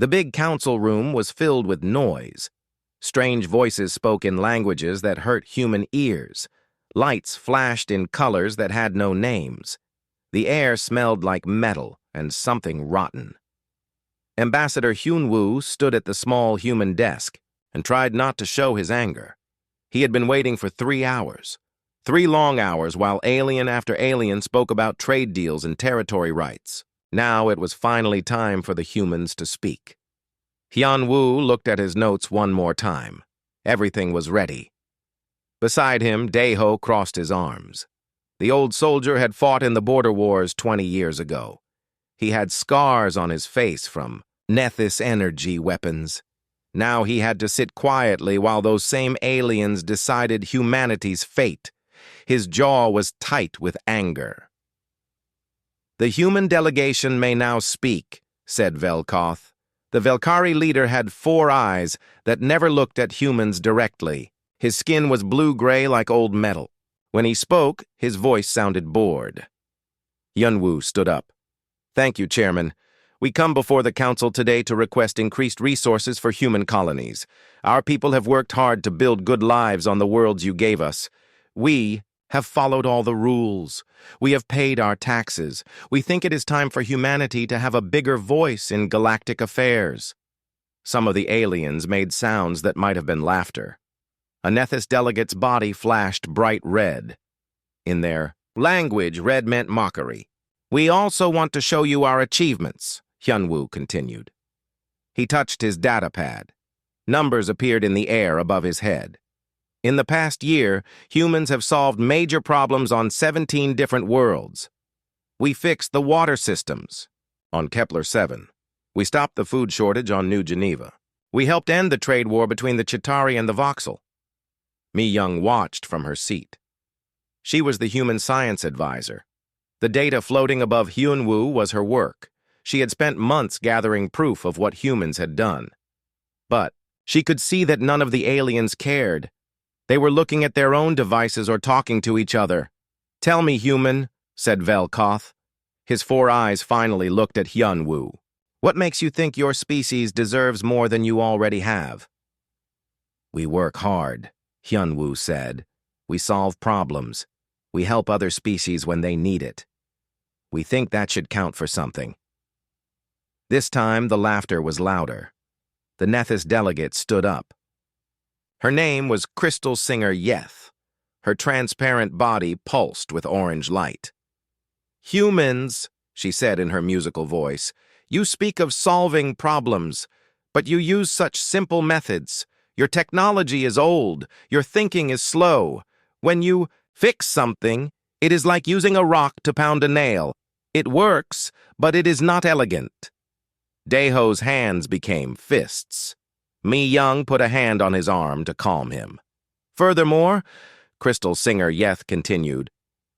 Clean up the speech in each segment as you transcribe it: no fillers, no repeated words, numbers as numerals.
The big council room was filled with noise. Strange voices spoke in languages that hurt human ears. Lights flashed in colors that had no names. The air smelled like metal and something rotten. Ambassador Hyunwoo stood at the small human desk and tried not to show his anger. He had been waiting for 3 hours. 3 long hours while alien after alien spoke about trade deals and territory rights. Now it was finally time for the humans to speak. Hyunwoo looked at his notes one more time. Everything was ready. Beside him, Daeho crossed his arms. The old soldier had fought in the border wars 20 years ago. He had scars on his face from Nethys energy weapons. Now he had to sit quietly while those same aliens decided humanity's fate. His jaw was tight with anger. "The human delegation may now speak," said Velkoth. The Velkari leader had 4 eyes that never looked at humans directly. His skin was blue-gray like old metal. When he spoke, his voice sounded bored. Hyunwoo stood up. "Thank you, Chairman. We come before the Council today to request increased resources for human colonies. Our people have worked hard to build good lives on the worlds you gave us. We have followed all the rules. We have paid our taxes. We think it is time for humanity to have a bigger voice in galactic affairs." Some of the aliens made sounds that might have been laughter. A Nethys delegate's body flashed bright red. In their language, red meant mockery. "We also want to show you our achievements," Hyunwoo continued. He touched his data pad. Numbers appeared in the air above his head. In the past year, humans have solved major problems on 17 different worlds. We fixed the water systems on Kepler 7. We stopped the food shortage on New Geneva. We helped end the trade war between the Chitauri and the Voxel. Mi-young watched from her seat. She was the human science advisor. The data floating above Hyunwoo was her work. She had spent months gathering proof of what humans had done. But she could see that none of the aliens cared. They were looking at their own devices or talking to each other. "Tell me, human," said Velkoth. His 4 eyes finally looked at Hyunwoo. "What makes you think your species deserves more than you already have?" "We work hard," Hyunwoo said. "We solve problems. We help other species when they need it. We think that should count for something." This time, the laughter was louder. The Nethys delegate stood up. Her name was Crystal Singer Yeth. Her transparent body pulsed with orange light. "Humans," she said in her musical voice, "you speak of solving problems, but you use such simple methods. Your technology is old. Your thinking is slow. When you fix something, it is like using a rock to pound a nail. It works, but it is not elegant." Daeho's hands became fists. Mi-young put a hand on his arm to calm him. "Furthermore," Crystal Singer Yeth continued,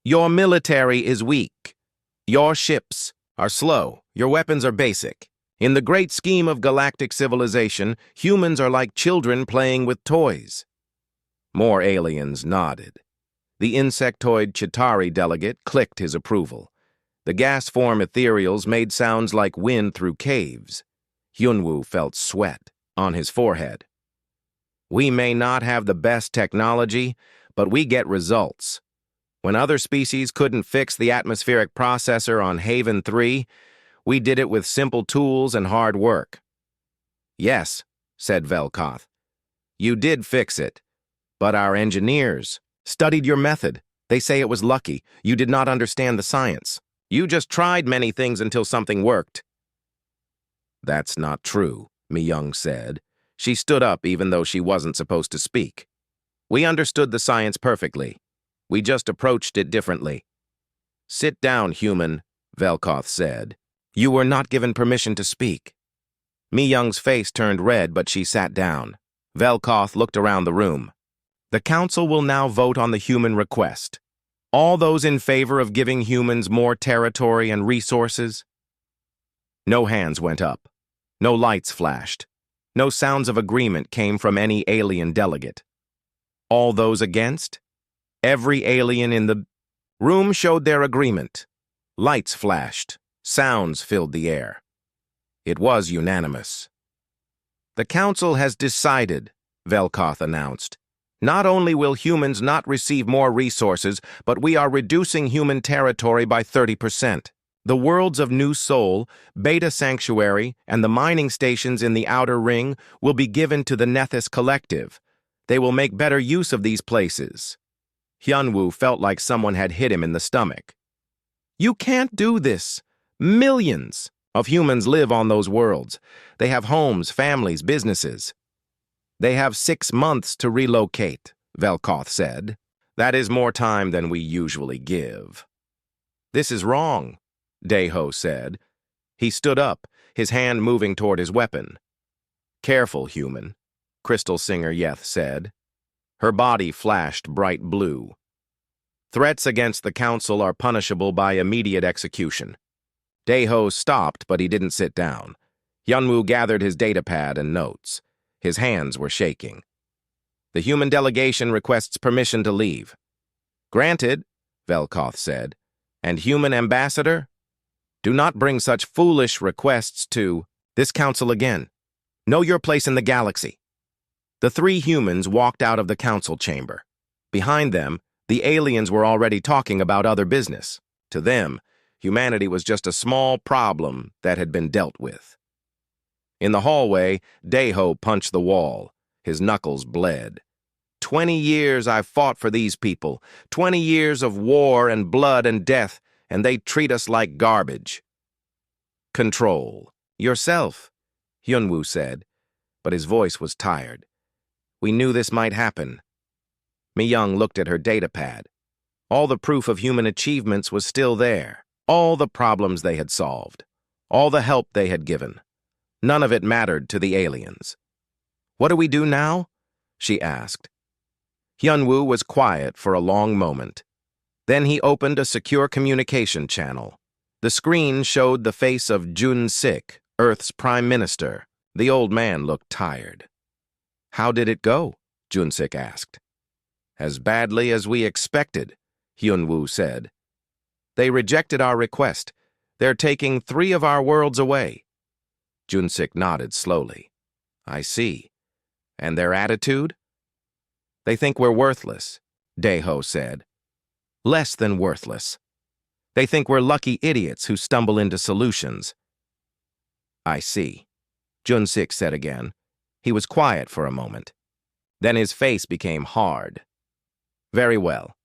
"your military is weak. Your ships are slow. Your weapons are basic. In the great scheme of galactic civilization, humans are like children playing with toys." More aliens nodded. The insectoid Chitauri delegate clicked his approval. The gas-form ethereals made sounds like wind through caves. Hyunwoo felt sweat on his forehead. "We may not have the best technology, but we get results. When other species couldn't fix the atmospheric processor on Haven 3, we did it with simple tools and hard work." "Yes," said Velkoth. "You did fix it, but our engineers studied your method. They say it was lucky. You did not understand the science. You just tried many things until something worked." "That's not true," Mi-young said. She stood up even though she wasn't supposed to speak. "We understood the science perfectly. We just approached it differently." "Sit down, human," Velkoth said. "You were not given permission to speak." Mi-young's face turned red, but she sat down. Velkoth looked around the room. "The Council will now vote on the human request. All those in favor of giving humans more territory and resources?" No hands went up. No lights flashed. No sounds of agreement came from any alien delegate. All those against? Every alien in the room showed their agreement. Lights flashed. Sounds filled the air. It was unanimous. The Council has decided, Velkoth announced. Not only will humans not receive more resources, but we are reducing human territory by 30%. The worlds of New Sol, Beta Sanctuary, and the mining stations in the Outer Ring will be given to the Nethys Collective. They will make better use of these places. Hyunwoo felt like someone had hit him in the stomach. You can't do this. Millions of humans live on those worlds. They have homes, families, businesses. They have 6 months to relocate, Velkoth said. That is more time than we usually give. This is wrong, Daeho said. He stood up, his hand moving toward his weapon. Careful, human, Crystal Singer Yeth said. Her body flashed bright blue. Threats against the Council are punishable by immediate execution. Daeho stopped, but he didn't sit down. Hyunwoo gathered his datapad and notes. His hands were shaking. The human delegation requests permission to leave. Granted, Velkoth said. And human ambassador? Do not bring such foolish requests to this council again. Know your place in the galaxy. The 3 humans walked out of the council chamber. Behind them, the aliens were already talking about other business. To them, humanity was just a small problem that had been dealt with. In the hallway, Daeho punched the wall. His knuckles bled. 20 years I've fought for these people. 20 years of war and blood and death, and they treat us like garbage. Control yourself, Hyunwoo said, but his voice was tired. We knew this might happen. Mi-young looked at her datapad. All the proof of human achievements was still there. All the problems they had solved. All the help they had given. None of it mattered to the aliens. What do we do now? She asked. Hyunwoo was quiet for a long moment. Then he opened a secure communication channel. The screen showed the face of Jun-sik, Earth's Prime Minister. The old man looked tired. How did it go? Jun-sik asked. As badly as we expected, Hyunwoo said. They rejected our request. They're taking 3 of our worlds away. Jun-sik nodded slowly. I see. And their attitude? They think we're worthless, Daeho said. Less than worthless. They think we're lucky idiots who stumble into solutions. I see, Jun-sik said again. He was quiet for a moment. Then his face became hard. Very well.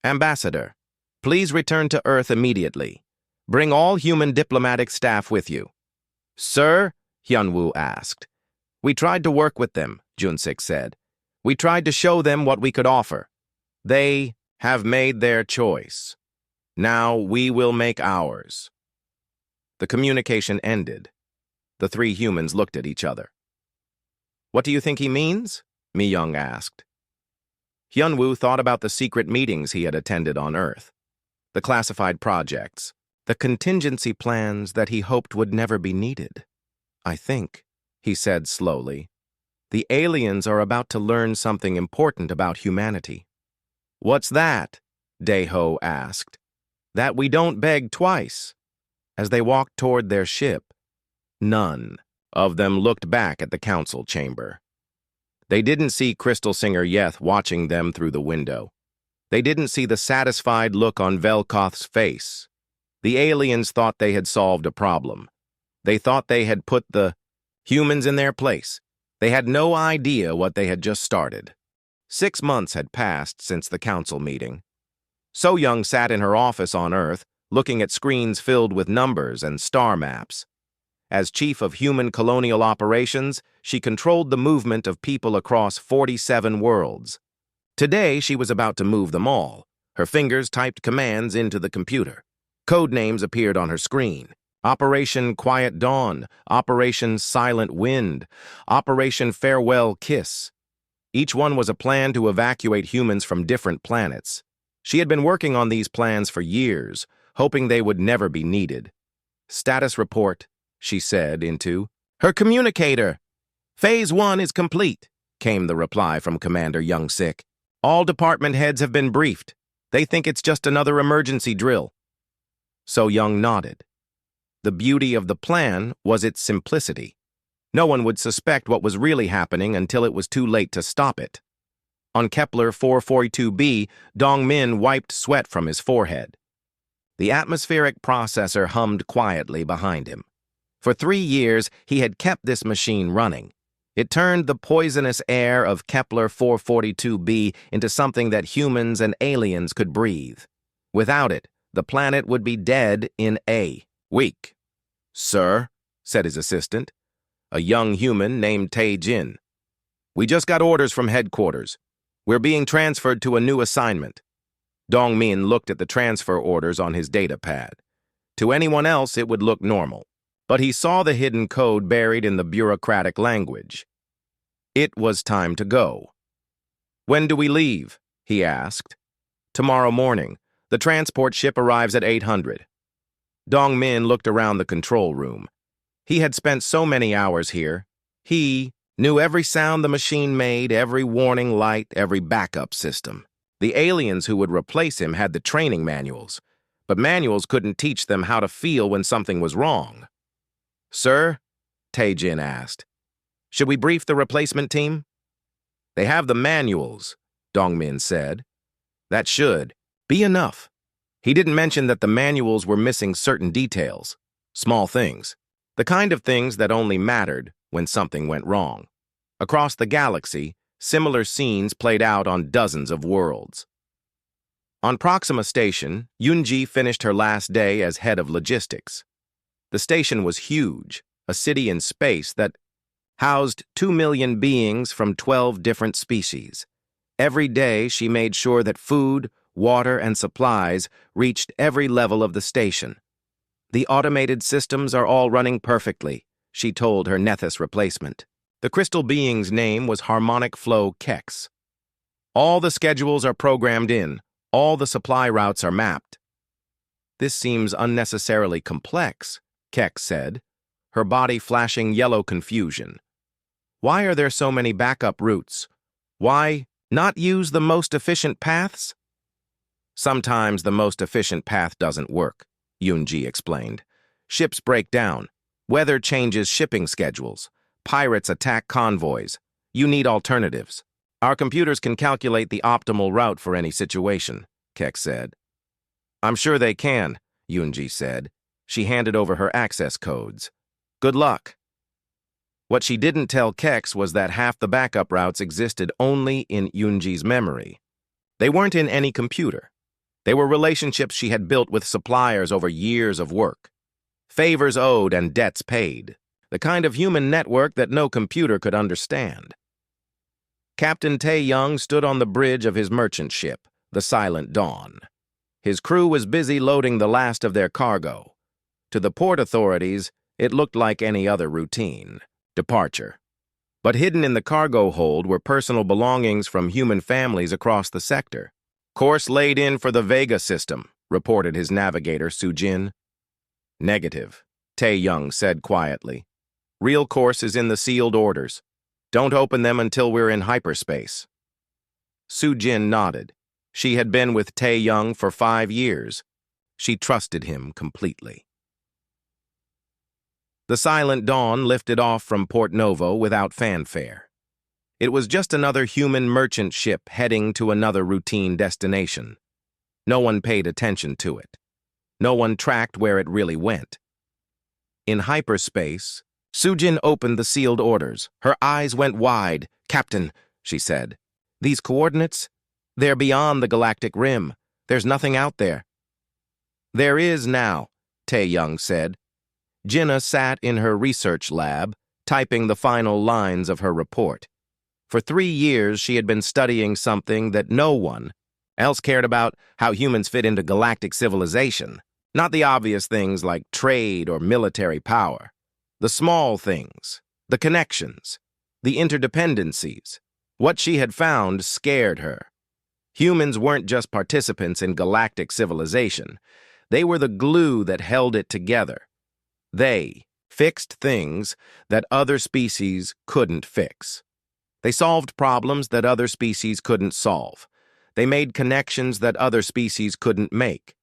Ambassador, please return to Earth immediately. Bring all human diplomatic staff with you. Sir? Hyunwoo asked. We tried to work with them, Jun-sik said. We tried to show them what we could offer. They have made their choice. Now we will make ours. The communication ended. The 3 humans looked at each other. What do you think he means? Mi-young asked. Hyunwoo thought about the secret meetings he had attended on Earth, the classified projects, the contingency plans that he hoped would never be needed. I think, he said slowly, the aliens are about to learn something important about humanity. What's that? Daeho asked. That we don't beg twice. As they walked toward their ship, none of them looked back at the council chamber. They didn't see Crystal Singer Yeth watching them through the window. They didn't see the satisfied look on Velkoth's face. The aliens thought they had solved a problem. They thought they had put the humans in their place. They had no idea what they had just started. 6 months had passed since the council meeting. So-young sat in her office on Earth, looking at screens filled with numbers and star maps. As chief of human colonial operations, she controlled the movement of people across 47 worlds. Today, she was about to move them all. Her fingers typed commands into the computer. Code names appeared on her screen. Operation Quiet Dawn, Operation Silent Wind, Operation Farewell Kiss. Each one was a plan to evacuate humans from different planets. She had been working on these plans for years, hoping they would never be needed. Status report, she said into her communicator. Phase 1 is complete, came the reply from Commander Young-sik. All department heads have been briefed. They think it's just another emergency drill. So Young nodded. The beauty of the plan was its simplicity. No one would suspect what was really happening until it was too late to stop it. On Kepler 442b, Dongmin wiped sweat from his forehead. The atmospheric processor hummed quietly behind him. For 3 years, he had kept this machine running. It turned the poisonous air of Kepler 442b into something that humans and aliens could breathe. Without it, the planet would be dead in a week. "Sir," said his assistant, a young human named Tae-jin. "We just got orders from headquarters. We're being transferred to a new assignment." Dongmin looked at the transfer orders on his data pad. To anyone else, it would look normal, but he saw the hidden code buried in the bureaucratic language. It was time to go. "When do we leave?" he asked. "Tomorrow morning. The transport ship arrives at 800. Dongmin looked around the control room. He had spent so many hours here. He knew every sound the machine made, every warning light, every backup system. The aliens who would replace him had the training manuals, but manuals couldn't teach them how to feel when something was wrong. "Sir?" Tae-jin asked. "Should we brief the replacement team?" "They have the manuals," Dongmin said. "That should be enough." He didn't mention that the manuals were missing certain details, small things, the kind of things that only mattered when something went wrong. Across the galaxy, similar scenes played out on dozens of worlds. On Proxima Station, Yoonji finished her last day as head of logistics. The station was huge, a city in space that housed 2 million beings from 12 different species. Every day, she made sure that food, water, and supplies reached every level of the station. "The automated systems are all running perfectly," she told her Nethys replacement. The crystal being's name was Harmonic Flow Kex. "All the schedules are programmed in. All the supply routes are mapped." "This seems unnecessarily complex," Kex said, her body flashing yellow confusion. "Why are there so many backup routes? Why not use the most efficient paths?" "Sometimes the most efficient path doesn't work," Yoonji explained. "Ships break down. Weather changes shipping schedules. Pirates attack convoys. You need alternatives. Our computers can calculate the optimal route for any situation," Kex said. "I'm sure they can," Yoonji said. She handed over her access codes. "Good luck." What she didn't tell Kex was that half the backup routes existed only in Yoonji's memory. They weren't in any computer. They were relationships she had built with suppliers over years of work. Favors owed and debts paid. The kind of human network that no computer could understand. Captain Tae-young stood on the bridge of his merchant ship, the Silent Dawn. His crew was busy loading the last of their cargo. To the port authorities, it looked like any other routine departure. But hidden in the cargo hold were personal belongings from human families across the sector. "Course laid in for the Vega system," reported his navigator, Sujin. "Negative," Tae-young said quietly. "Real course is in the sealed orders. Don't open them until we're in hyperspace." Sujin nodded. She had been with Tae-young for 5 years. She trusted him completely. The Silent Dawn lifted off from Port Novo without fanfare. It was just another human merchant ship heading to another routine destination. No one paid attention to it. No one tracked where it really went. In hyperspace, Sujin opened the sealed orders. Her eyes went wide. "Captain," she said, "these coordinates? They're beyond the galactic rim. There's nothing out there." "There is now," Tae-young said. Jinnah sat in her research lab, typing the final lines of her report. For 3 years, she had been studying something that no one else cared about: how humans fit into galactic civilization. Not the obvious things like trade or military power. The small things, the connections, the interdependencies. What she had found scared her. Humans weren't just participants in galactic civilization. They were the glue that held it together. They fixed things that other species couldn't fix. They solved problems that other species couldn't solve. They made connections that other species couldn't make.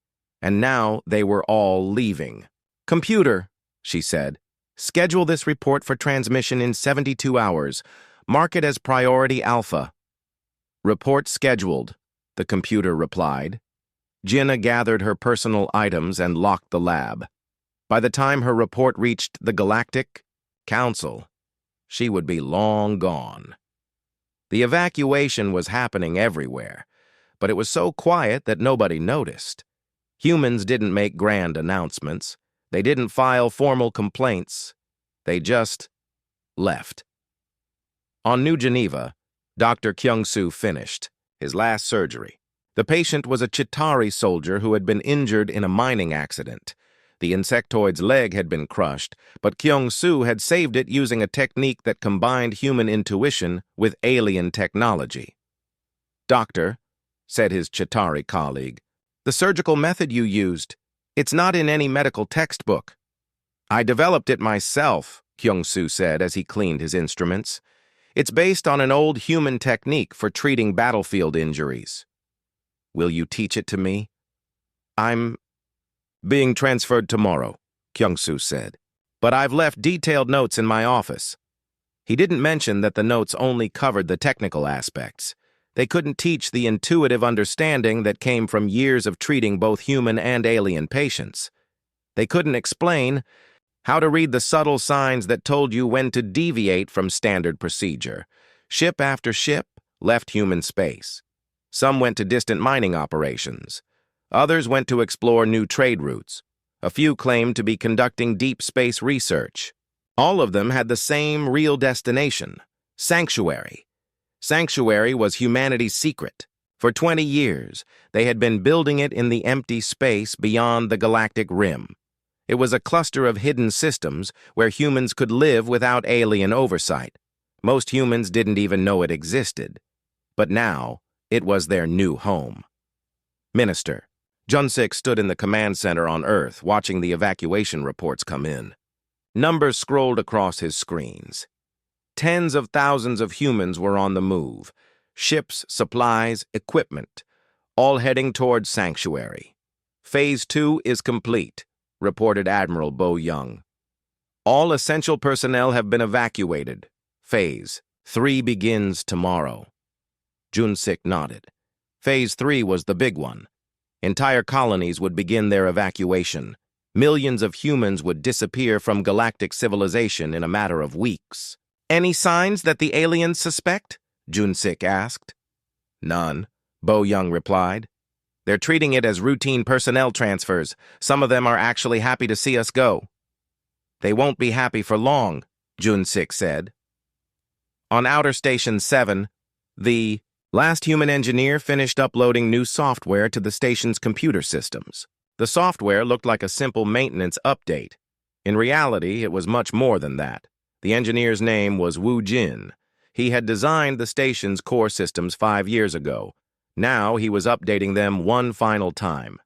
And now they were all leaving. "Computer," she said. Schedule this report for transmission in 72 hours. Mark it as priority alpha. Report scheduled, the computer replied. Jinnah gathered her personal items and locked the lab. By the time her report reached the Galactic Council, she would be long gone. The evacuation was happening everywhere, but it was so quiet that nobody noticed. Humans didn't make grand announcements. They didn't file formal complaints. They just left. On New Geneva, Dr. Kyung-soo finished his last surgery. The patient was a Chitauri soldier who had been injured in a mining accident. The insectoid's leg had been crushed, but Kyung-soo had saved it using a technique that combined human intuition with alien technology. "Doctor," said his Chitauri colleague, "the surgical method you used, it's not in any medical textbook." "I developed it myself," Kyung-soo said as he cleaned his instruments. "It's based on an old human technique for treating battlefield injuries." "Will you teach it to me?" "I'm being transferred tomorrow," Kyung-soo said. "But I've left detailed notes in my office." He didn't mention that the notes only covered the technical aspects. They couldn't teach the intuitive understanding that came from years of treating both human and alien patients. They couldn't explain how to read the subtle signs that told you when to deviate from standard procedure. Ship after ship left human space. Some went to distant mining operations. Others went to explore new trade routes. A few claimed to be conducting deep space research. All of them had the same real destination: Sanctuary. Sanctuary was humanity's secret. For 20 years, they had been building it in the empty space beyond the galactic rim. It was a cluster of hidden systems where humans could live without alien oversight. Most humans didn't even know it existed. But now, it was their new home. Minister. Jun-sik stood in the command center on Earth, watching the evacuation reports come in. Numbers scrolled across his screens. Tens of thousands of humans were on the move. Ships, supplies, equipment, all heading towards Sanctuary. Phase 2 is complete, reported Admiral Bo Young. All essential personnel have been evacuated. Phase 3 begins tomorrow. Jun-sik nodded. Phase 3 was the big one. Entire colonies would begin their evacuation. Millions of humans would disappear from galactic civilization in a matter of weeks. "Any signs that the aliens suspect?" Jun-sik asked. "None," Bo Young replied. "They're treating it as routine personnel transfers. Some of them are actually happy to see us go." "They won't be happy for long," Jun-sik said. On Outer Station 7, the last human engineer finished uploading new software to the station's computer systems. The software looked like a simple maintenance update. In reality, it was much more than that. The engineer's name was Woo Jin. He had designed the station's core systems 5 years ago. Now he was updating them one final time.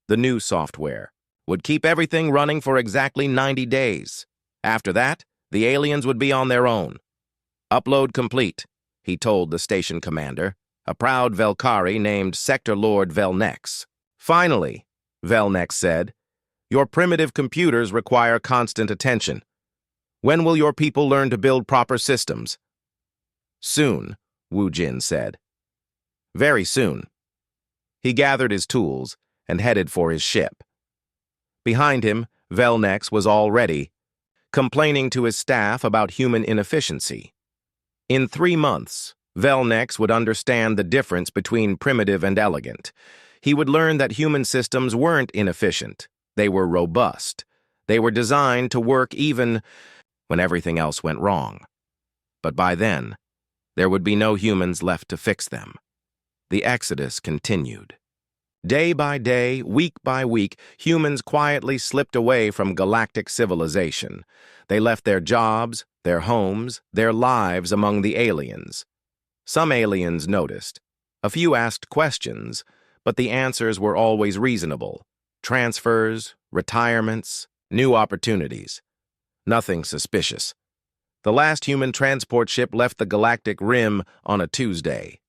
The new software would keep everything running for exactly 90 days. After that, the aliens would be on their own. "Upload complete," he told the station commander, a proud Velkari named Sector Lord Velnex. "Finally," Velnex said, "your primitive computers require constant attention. When will your people learn to build proper systems?" "Soon," Woo Jin said. "Very soon." He gathered his tools and headed for his ship. Behind him, Velnex was already complaining to his staff about human inefficiency. In 3 months, Velnex would understand the difference between primitive and elegant. He would learn that human systems weren't inefficient. They were robust. They were designed to work even when everything else went wrong. But by then, there would be no humans left to fix them. The exodus continued. Day by day, week by week, humans quietly slipped away from galactic civilization. They left their jobs, their homes, their lives among the aliens. Some aliens noticed. A few asked questions, but the answers were always reasonable. Transfers, retirements, new opportunities. Nothing suspicious. The last human transport ship left the galactic rim on a Tuesday.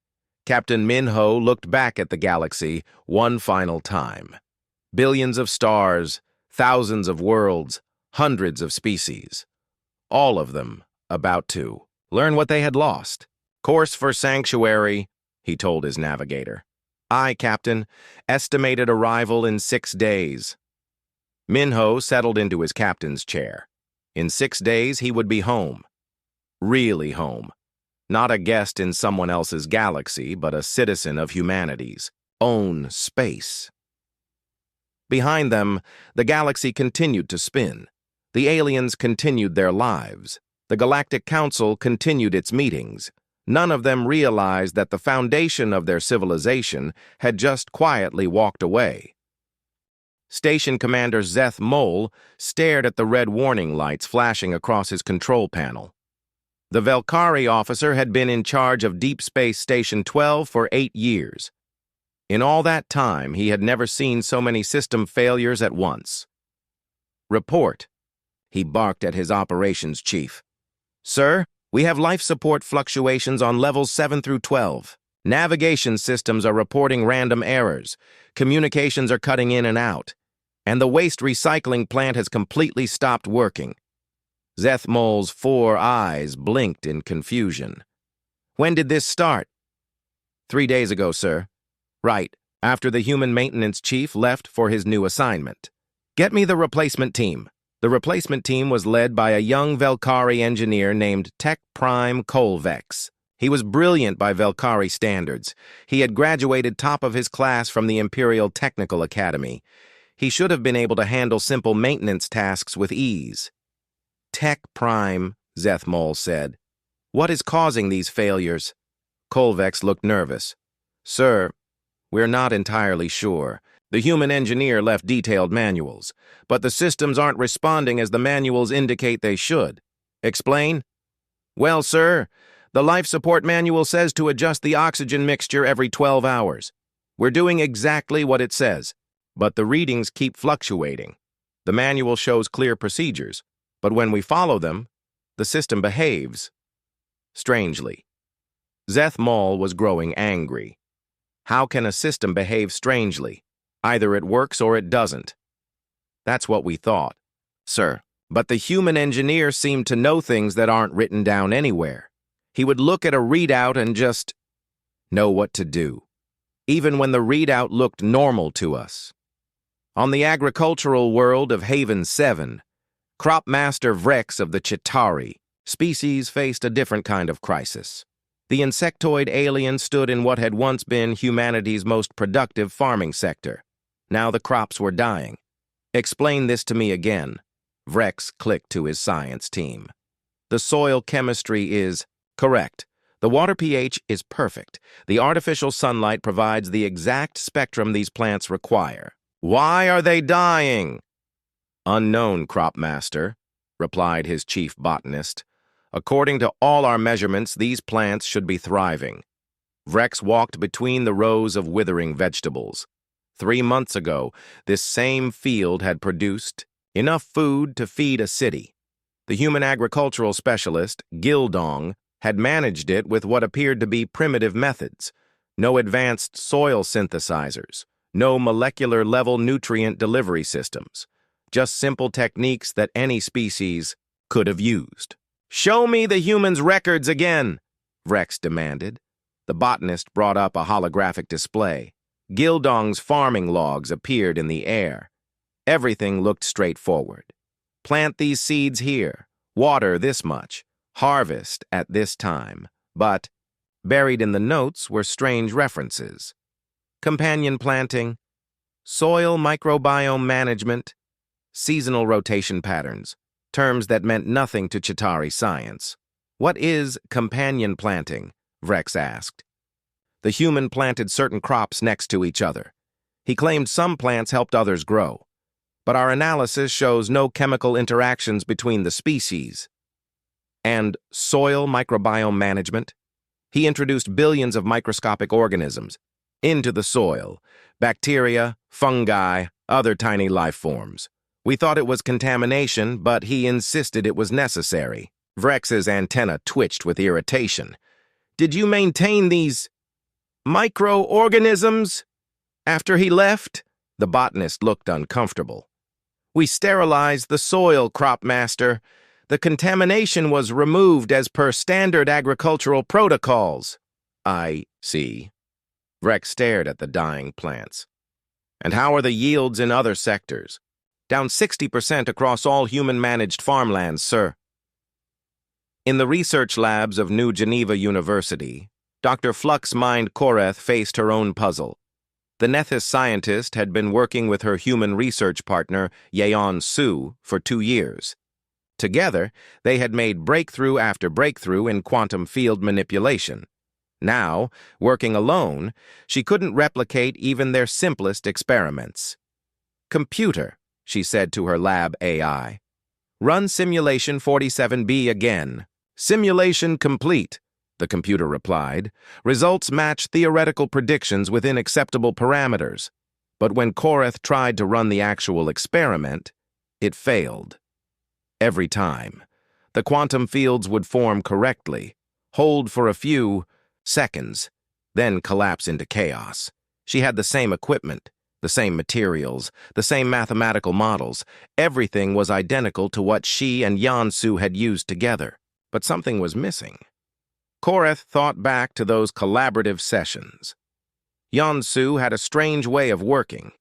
Captain Minho looked back at the galaxy one final time. Billions of stars, thousands of worlds, Hundreds of species. All of them about to learn what they had lost. Course for Sanctuary, he told his navigator. Aye, Captain. Estimated arrival in 6 days. Minho settled into his captain's chair. In 6 days, he would be home. Really home. Not a guest in someone else's galaxy, but a citizen of humanity's own space. Behind them, the galaxy continued to spin. The aliens continued their lives. The Galactic Council continued its meetings. None of them realized that the foundation of their civilization had just quietly walked away. Station Commander Zeth Mole stared at the red warning lights flashing across his control panel. The Velkari officer had been in charge of Deep Space Station 12 for 8 years. In all that time, he had never seen so many system failures at once. Report, he barked at his operations chief. Sir, we have life support fluctuations on levels 7 through 12. Navigation systems are reporting random errors. Communications are cutting in and out. And the waste recycling plant has completely stopped working. Zeth Mole's 4 eyes blinked in confusion. When did this start? 3 days ago, sir. Right, after the human maintenance chief left for his new assignment. Get me the replacement team. The replacement team was led by a young Velkari engineer named Tech Prime Colvex. He was brilliant by Velkari standards. He had graduated top of his class from the Imperial Technical Academy. He should have been able to handle simple maintenance tasks with ease. Tech Prime, Zeth Mole said. What is causing these failures? Colvex looked nervous. Sir, we're not entirely sure. The human engineer left detailed manuals, but the systems aren't responding as the manuals indicate they should. Explain? Well, sir, the life support manual says to adjust the oxygen mixture every 12 hours. We're doing exactly what it says, but the readings keep fluctuating. The manual shows clear procedures, but when we follow them, the system behaves strangely. Zeth Mole was growing angry. How can a system behave strangely? Either it works or it doesn't. That's what we thought, sir. But the human engineer seemed to know things that aren't written down anywhere. He would look at a readout and just know what to do, even when the readout looked normal to us. On the agricultural world of Haven 7, Crop Master Vrex of the Chitauri species faced a different kind of crisis. The insectoid alien stood in what had once been humanity's most productive farming sector. Now the crops were dying. Explain this to me again. Vrex clicked to his science team. The soil chemistry is correct. The water pH is perfect. The artificial sunlight provides the exact spectrum these plants require. Why are they dying? Unknown, Crop Master, replied his chief botanist. According to all our measurements, these plants should be thriving. Vrex walked between the rows of withering vegetables. 3 months ago, this same field had produced enough food to feed a city. The human agricultural specialist, Gildong, had managed it with what appeared to be primitive methods. No advanced soil synthesizers, no molecular-level nutrient delivery systems. Just simple techniques that any species could have used. Show me the human's records again, Vrex demanded. The botanist brought up a holographic display. Gildong's farming logs appeared in the air. Everything looked straightforward. Plant these seeds here, water this much, harvest at this time. But buried in the notes were strange references. Companion planting, soil microbiome management, seasonal rotation patterns, terms that meant nothing to Chitauri science. What is companion planting? Vrex asked. The human planted certain crops next to each other. He claimed some plants helped others grow, but our analysis shows no chemical interactions between the species. And soil microbiome management? He introduced billions of microscopic organisms into the soil, bacteria, fungi, other tiny life forms. We thought it was contamination, but he insisted it was necessary. Vrex's antenna twitched with irritation. Did you maintain these microorganisms after he left? The botanist looked uncomfortable. We sterilized the soil, Crop Master. The contamination was removed as per standard agricultural protocols. I see. Rex stared at the dying plants. And how are the yields in other sectors? Down 60% across all human-managed farmlands, sir. In the research labs of New Geneva University, Dr. Flux Mind Koreth faced her own puzzle. The Nethys scientist had been working with her human research partner, Yeon Su, for 2 years. Together, they had made breakthrough after breakthrough in quantum field manipulation. Now, working alone, she couldn't replicate even their simplest experiments. "Computer," she said to her lab AI, "run simulation 47B again." "Simulation complete," the computer replied. "Results match theoretical predictions within acceptable parameters." But when Koreth tried to run the actual experiment, it failed. Every time, the quantum fields would form correctly, hold for a few seconds, then collapse into chaos. She had the same equipment, the same materials, the same mathematical models. Everything was identical to what she and Yansu had used together, but something was missing. Koreth thought back to those collaborative sessions. Yansu had a strange way of working.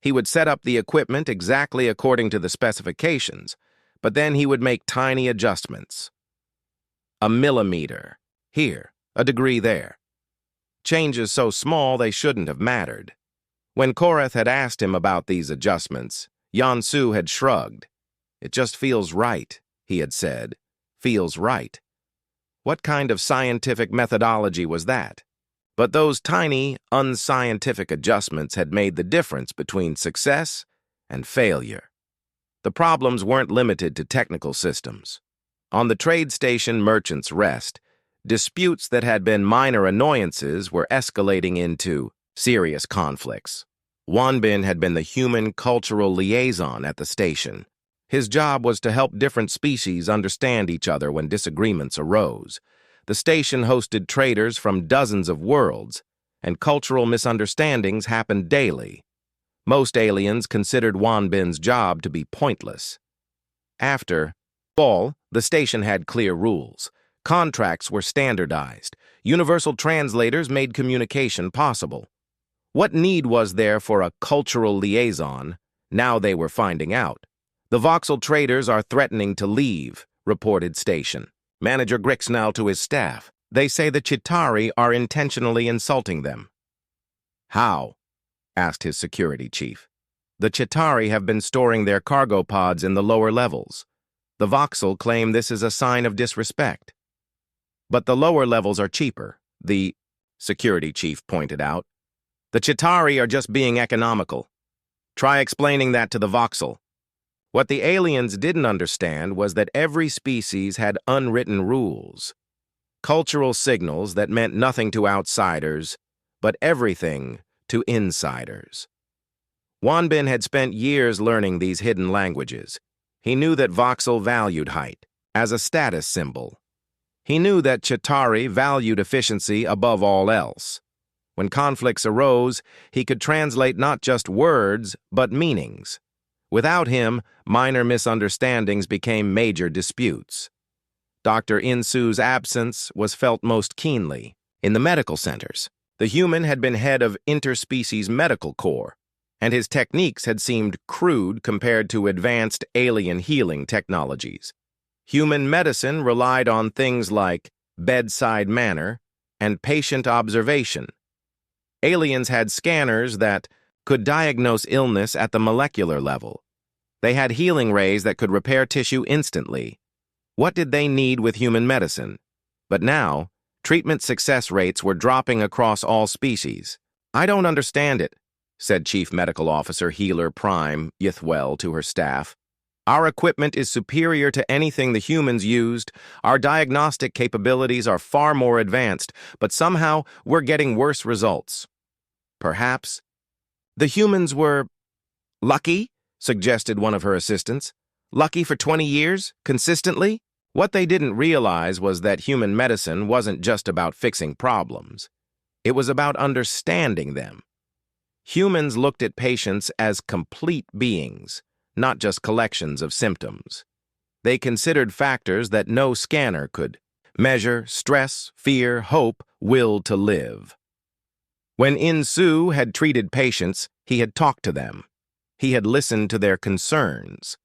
He would set up the equipment exactly according to the specifications, but then he would make tiny adjustments. A millimeter here, a degree there. Changes so small they shouldn't have mattered. When Koreth had asked him about these adjustments, Yansu had shrugged. "It just feels right," he had said. "Feels right." What kind of scientific methodology was that? But those tiny, unscientific adjustments had made the difference between success and failure. The problems weren't limited to technical systems. On the trade station Merchant's Rest, disputes that had been minor annoyances were escalating into serious conflicts. Wanbin had been the human cultural liaison at the station. His job was to help different species understand each other when disagreements arose. The station hosted traders from dozens of worlds, and cultural misunderstandings happened daily. Most aliens considered Wanbin's job to be pointless. After all, the station had clear rules. Contracts were standardized. Universal translators made communication possible. What need was there for a cultural liaison? Now they were finding out. "The voxel traders are threatening to leave," reported station manager Grixnell to his staff. "They say the Chitauri are intentionally insulting them." "How?" asked his security chief. "The Chitauri have been storing their cargo pods in the lower levels. The voxel claim this is a sign of disrespect." "But the lower levels are cheaper," the security chief pointed out. "The Chitauri are just being economical. Try explaining that to the voxel." What the aliens didn't understand was that every species had unwritten rules. Cultural signals that meant nothing to outsiders, but everything to insiders. Wanbin had spent years learning these hidden languages. He knew that voxel valued height as a status symbol. He knew that Chitauri valued efficiency above all else. When conflicts arose, he could translate not just words, but meanings. Without him, minor misunderstandings became major disputes. Dr. Insu's absence was felt most keenly. In the medical centers, the human had been head of interspecies medical corps, and his techniques had seemed crude compared to advanced alien healing technologies. Human medicine relied on things like bedside manner and patient observation. Aliens had scanners that could diagnose illness at the molecular level. They had healing rays that could repair tissue instantly. What did they need with human medicine? But now, treatment success rates were dropping across all species. "I don't understand it," said Chief Medical Officer Healer Prime Yithwell to her staff. "Our equipment is superior to anything the humans used. Our diagnostic capabilities are far more advanced, but somehow we're getting worse results." Perhaps the humans were lucky, suggested one of her assistants. Lucky for 20 years, consistently? What they didn't realize was that human medicine wasn't just about fixing problems. It was about understanding them. Humans looked at patients as complete beings, not just collections of symptoms. They considered factors that no scanner could measure: stress, fear, hope, will to live. When Insu had treated patients, he had talked to them. He had listened to their concerns.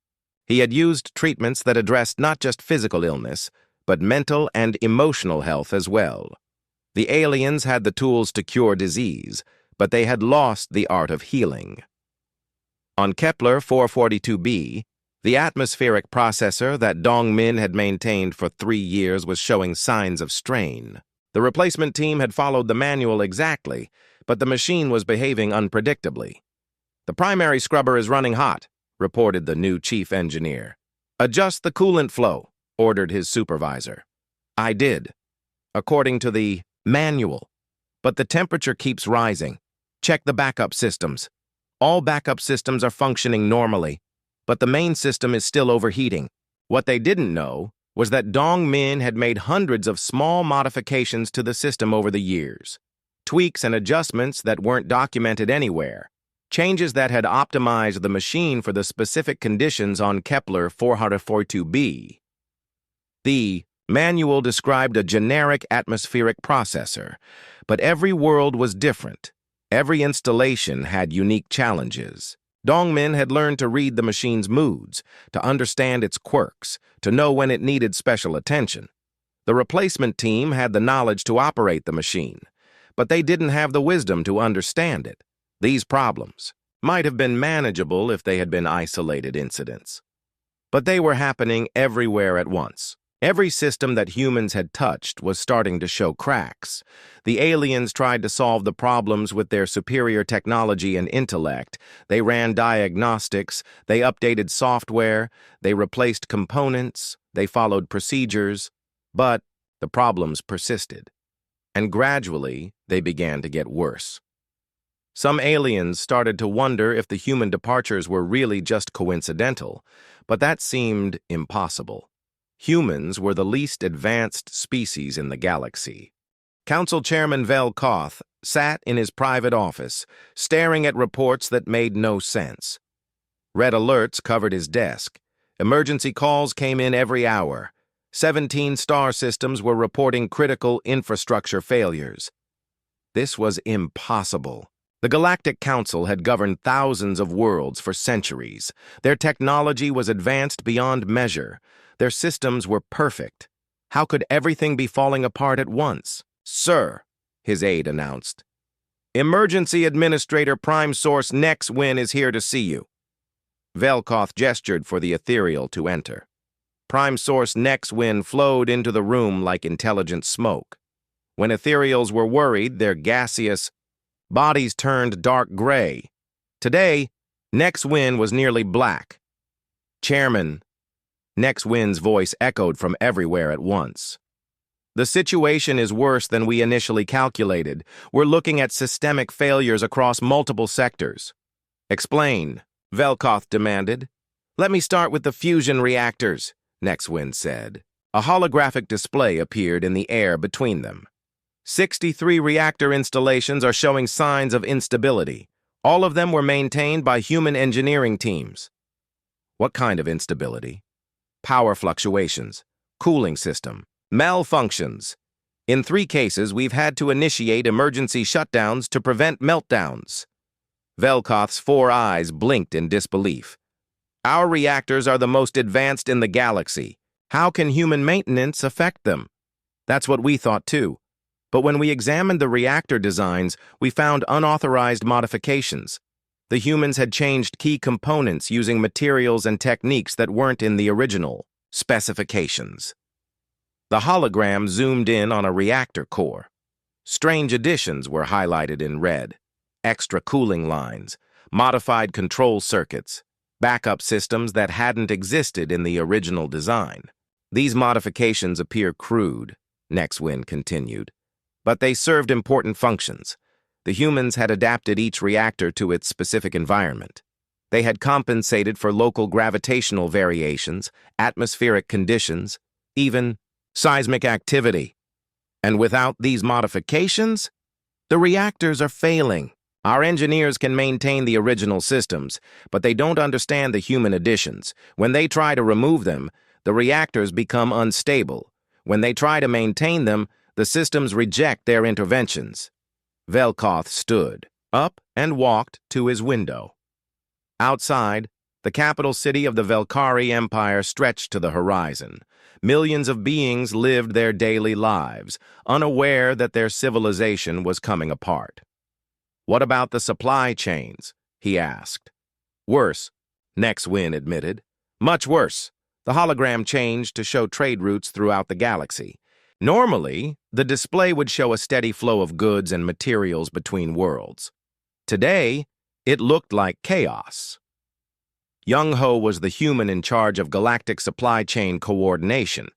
He had used treatments that addressed not just physical illness, but mental and emotional health as well. The aliens had the tools to cure disease, but they had lost the art of healing. On Kepler 442b, the atmospheric processor that Dongmin had maintained for 3 years was showing signs of strain. The replacement team had followed the manual exactly, but the machine was behaving unpredictably. "The primary scrubber is running hot," reported the new chief engineer. "Adjust the coolant flow," ordered his supervisor. I did, according to the manual. "But the temperature keeps rising. Check the backup systems." All backup systems are functioning normally, but the main system is still overheating. What they didn't know was that Dongmin had made hundreds of small modifications to the system over the years. Tweaks and adjustments that weren't documented anywhere. Changes that had optimized the machine for the specific conditions on Kepler 442b. The manual described a generic atmospheric processor, but every world was different. Every installation had unique challenges. Dongmin had learned to read the machine's moods, to understand its quirks, to know when it needed special attention. The replacement team had the knowledge to operate the machine, but they didn't have the wisdom to understand it. These problems might have been manageable if they had been isolated incidents. But they were happening everywhere at once. Every system that humans had touched was starting to show cracks. The aliens tried to solve the problems with their superior technology and intellect. They ran diagnostics, they updated software, they replaced components, they followed procedures, but the problems persisted. And gradually, they began to get worse. Some aliens started to wonder if the human departures were really just coincidental, but that seemed impossible. Humans were the least advanced species in the galaxy. Council Chairman Velkoth sat in his private office, staring at reports that made no sense. Red alerts covered his desk. Emergency calls came in every hour. 17 star systems were reporting critical infrastructure failures. This was impossible. The Galactic Council had governed thousands of worlds for centuries. Their technology was advanced beyond measure. Their systems were perfect. How could everything be falling apart at once? "Sir," his aide announced, "Emergency Administrator Prime Source Nexwin is here to see you." Velkoth gestured for the ethereal to enter. Prime Source Nexwin flowed into the room like intelligent smoke. When ethereals were worried, their gaseous bodies turned dark gray. Today, Nexwin was nearly black. "Chairman," Nexwin's voice echoed from everywhere at once. "The situation is worse than we initially calculated. We're looking at systemic failures across multiple sectors." "Explain," Velkoth demanded. "Let me start with the fusion reactors," Nexwin said. A holographic display appeared in the air between them. 63 reactor installations are showing signs of instability. All of them were maintained by human engineering teams. "What kind of instability?" "Power fluctuations, cooling system, malfunctions. In 3 cases, we've had to initiate emergency shutdowns to prevent meltdowns." Velkoth's 4 eyes blinked in disbelief. "Our reactors are the most advanced in the galaxy. How can human maintenance affect them?" "That's what we thought too. But when we examined the reactor designs, we found unauthorized modifications. The humans had changed key components using materials and techniques that weren't in the original specifications." The hologram zoomed in on a reactor core. Strange additions were highlighted in red. Extra cooling lines, modified control circuits, backup systems that hadn't existed in the original design. "These modifications appear crude," Nexwin continued, "but they served important functions. The humans had adapted each reactor to its specific environment. They had compensated for local gravitational variations, atmospheric conditions, even seismic activity. And without these modifications, the reactors are failing. Our engineers can maintain the original systems, but they don't understand the human additions. When they try to remove them, the reactors become unstable. When they try to maintain them, the systems reject their interventions. Velkoth stood up and walked to his window. Outside, the capital city of the Velkari Empire stretched to the horizon. Millions of beings lived their daily lives, unaware that their civilization was coming apart. "What about the supply chains?" he asked. "Worse," Nexwin admitted. "Much worse. The hologram changed to show trade routes throughout the galaxy. Normally, the display would show a steady flow of goods and materials between worlds. Today, it looked like chaos." Young-Ho was the human in charge of galactic supply chain coordination,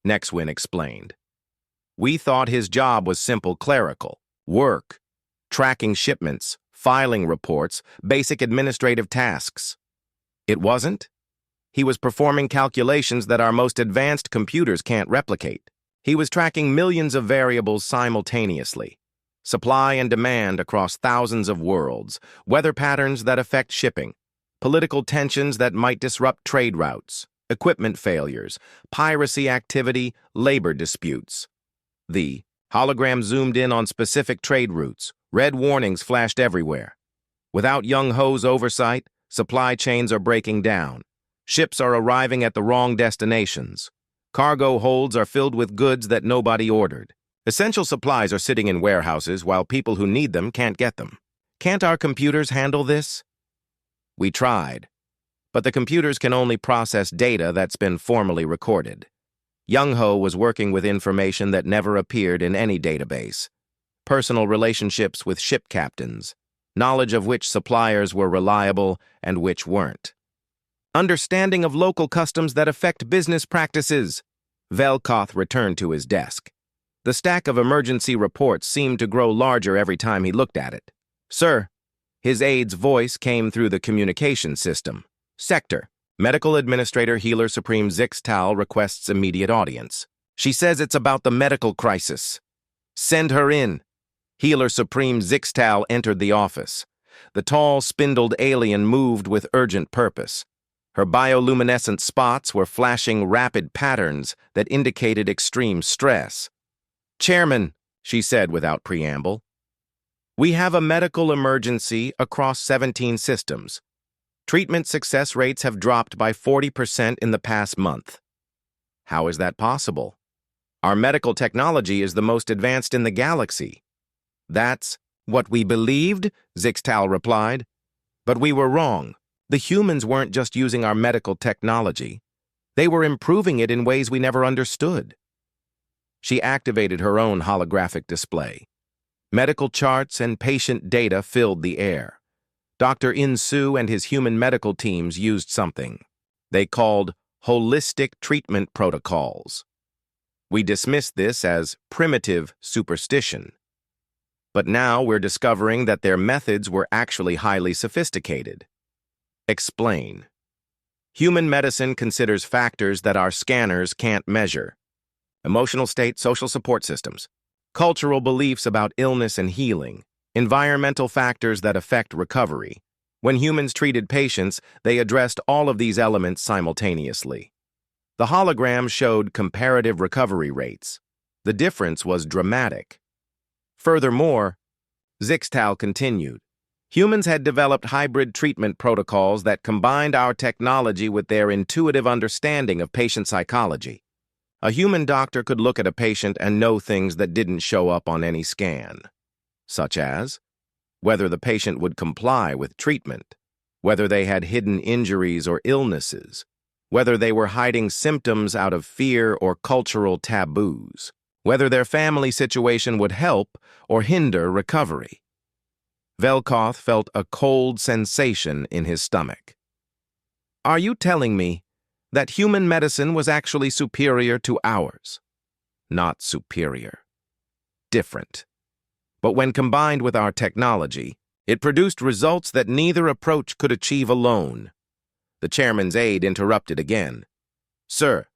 Nexwin explained. "We thought his job was simple clerical work, tracking shipments, filing reports, basic administrative tasks. It wasn't. He was performing calculations that our most advanced computers can't replicate. He was tracking millions of variables simultaneously. Supply and demand across thousands of worlds, weather patterns that affect shipping, political tensions that might disrupt trade routes, equipment failures, piracy activity, labor disputes. The hologram zoomed in on specific trade routes. Red warnings flashed everywhere. Without Young-Ho's oversight, supply chains are breaking down. Ships are arriving at the wrong destinations. Cargo holds are filled with goods that nobody ordered. Essential supplies are sitting in warehouses while people who need them can't get them. Can't our computers handle this? We tried, but the computers can only process data that's been formally recorded. Young-Ho was working with information that never appeared in any database. Personal relationships with ship captains, knowledge of which suppliers were reliable and which weren't. Understanding of local customs that affect business practices. Velkoth returned to his desk. The stack of emergency reports seemed to grow larger every time he looked at it. "Sir," his aide's voice came through the communication system. "Sector, Medical Administrator Healer Supreme Zixtal requests immediate audience. She says it's about the medical crisis. Send her in." Healer Supreme Zixtal entered the office. The tall, spindled alien moved with urgent purpose. Her bioluminescent spots were flashing rapid patterns that indicated extreme stress. "Chairman," she said without preamble, "we have a medical emergency across 17 systems. Treatment success rates have dropped by 40% in the past month." "How is that possible? Our medical technology is the most advanced in the galaxy." "That's what we believed," Zixtal replied. "But we were wrong. The humans weren't just using our medical technology. They were improving it in ways we never understood." She activated her own holographic display. Medical charts and patient data filled the air. Dr. Insu and his human medical teams used something they called holistic treatment protocols. We dismissed this as primitive superstition. But now we're discovering that their methods were actually highly sophisticated. Explain. Human medicine considers factors that our scanners can't measure. Emotional state, social support systems, cultural beliefs about illness and healing, environmental factors that affect recovery. When humans treated patients, they addressed all of these elements simultaneously. The hologram showed comparative recovery rates. The difference was dramatic. Furthermore, Zixtal continued, humans had developed hybrid treatment protocols that combined our technology with their intuitive understanding of patient psychology. A human doctor could look at a patient and know things that didn't show up on any scan, such as whether the patient would comply with treatment, whether they had hidden injuries or illnesses, whether they were hiding symptoms out of fear or cultural taboos, whether their family situation would help or hinder recovery. Velkoth felt a cold sensation in his stomach. "Are you telling me that human medicine was actually superior to ours?" "Not superior. Different. But when combined with our technology, it produced results that neither approach could achieve alone." The chairman's aide interrupted again. "Sir,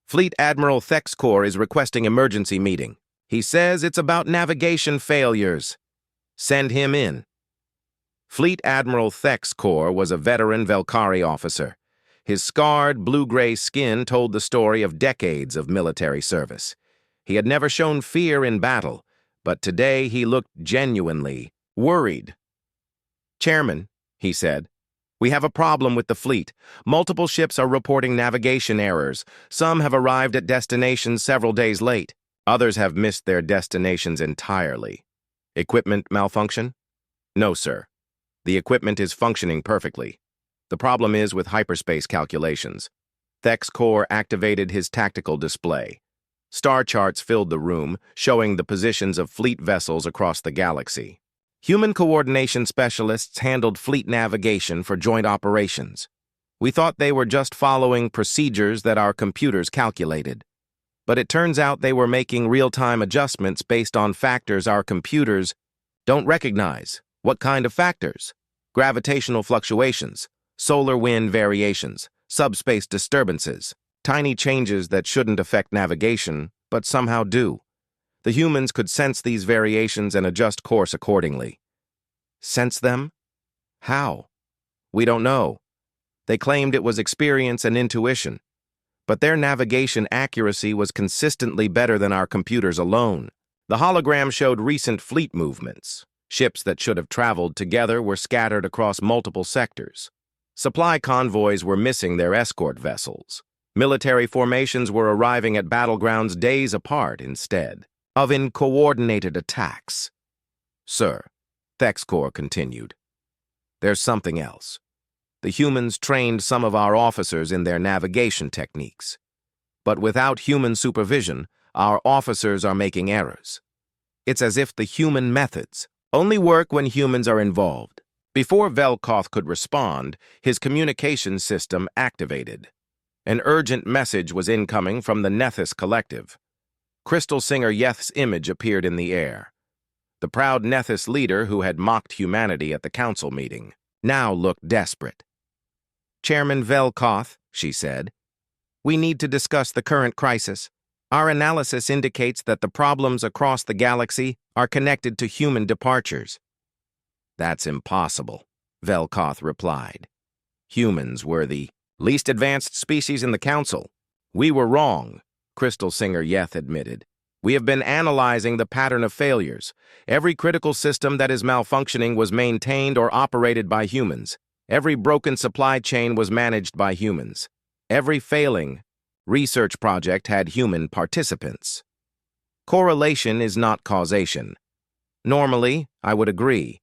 Fleet Admiral Thexcor is requesting emergency meeting. He says it's about navigation failures." "Send him in." Fleet Admiral Thexkor was a veteran Velkari officer. His scarred, blue-gray skin told the story of decades of military service. He had never shown fear in battle, but today he looked genuinely worried. "Chairman," he said, "we have a problem with the fleet. Multiple ships are reporting navigation errors. Some have arrived at destinations several days late. Others have missed their destinations entirely. Equipment malfunction? No, sir. The equipment is functioning perfectly. The problem is with hyperspace calculations." Thexkor activated his tactical display. Star charts filled the room, showing the positions of fleet vessels across the galaxy. Human coordination specialists handled fleet navigation for joint operations. We thought they were just following procedures that our computers calculated. But it turns out they were making real-time adjustments based on factors our computers don't recognize. What kind of factors? Gravitational fluctuations, solar wind variations, subspace disturbances, tiny changes that shouldn't affect navigation, but somehow do. The humans could sense these variations and adjust course accordingly. Sense them? How? We don't know. They claimed it was experience and intuition, but their navigation accuracy was consistently better than our computers alone. The hologram showed recent fleet movements. Ships that should have traveled together were scattered across multiple sectors. Supply convoys were missing their escort vessels. Military formations were arriving at battlegrounds days apart instead of in coordinated attacks. "Sir," Thexkor continued, "there's something else. The humans trained some of our officers in their navigation techniques. But without human supervision, our officers are making errors. It's as if the human methods only work when humans are involved." Before Velkoth could respond, his communication system activated. An urgent message was incoming from the Nethys Collective. Crystal Singer Yeth's image appeared in the air. The proud Nethys leader who had mocked humanity at the council meeting now looked desperate. "Chairman Velkoth," she said, "we need to discuss the current crisis. Our analysis indicates that the problems across the galaxy are connected to human departures." "That's impossible," Velkoth replied. "Humans were the least advanced species in the council." "We were wrong," Crystal Singer Yeth admitted. "We have been analyzing the pattern of failures. Every critical system that is malfunctioning was maintained or operated by humans. Every broken supply chain was managed by humans. Every failing research project had human participants. Correlation is not causation. Normally, I would agree.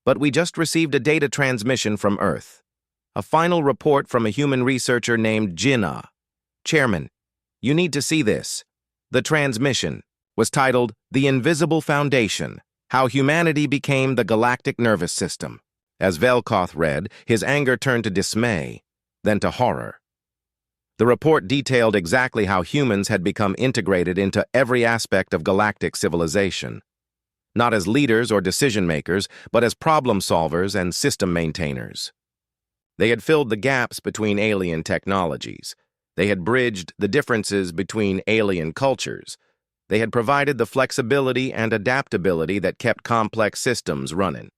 But we just received a data transmission from Earth. A final report from a human researcher named Jinnah. Chairman, you need to see this. The transmission was titled The Invisible Foundation, How Humanity Became the Galactic Nervous System. As Velkoth read, his anger turned to dismay, then to horror. The report detailed exactly how humans had become integrated into every aspect of galactic civilization. Not as leaders or decision-makers, but as problem-solvers and system maintainers. They had filled the gaps between alien technologies. They had bridged the differences between alien cultures. They had provided the flexibility and adaptability that kept complex systems running.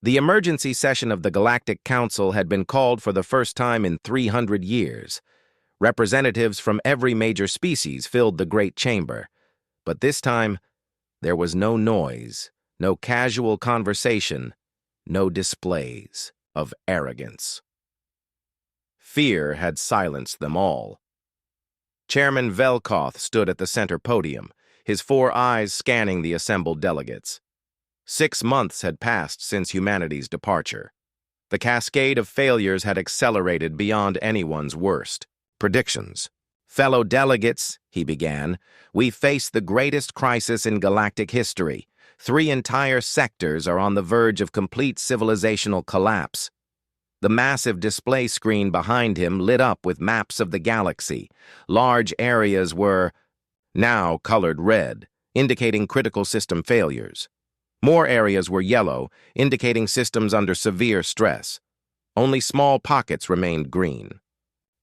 The emergency session of the Galactic Council had been called for the first time in 300 years. Representatives from every major species filled the great chamber. But this time, there was no noise, no casual conversation, no displays of arrogance. Fear had silenced them all. Chairman Velkoth stood at the center podium, his 4 eyes scanning the assembled delegates. 6 months had passed since humanity's departure. The cascade of failures had accelerated beyond anyone's worst predictions. "Fellow delegates," he began, "we face the greatest crisis in galactic history. 3 entire sectors are on the verge of complete civilizational collapse." The massive display screen behind him lit up with maps of the galaxy. Large areas were now colored red, indicating critical system failures. More areas were yellow, indicating systems under severe stress. Only small pockets remained green.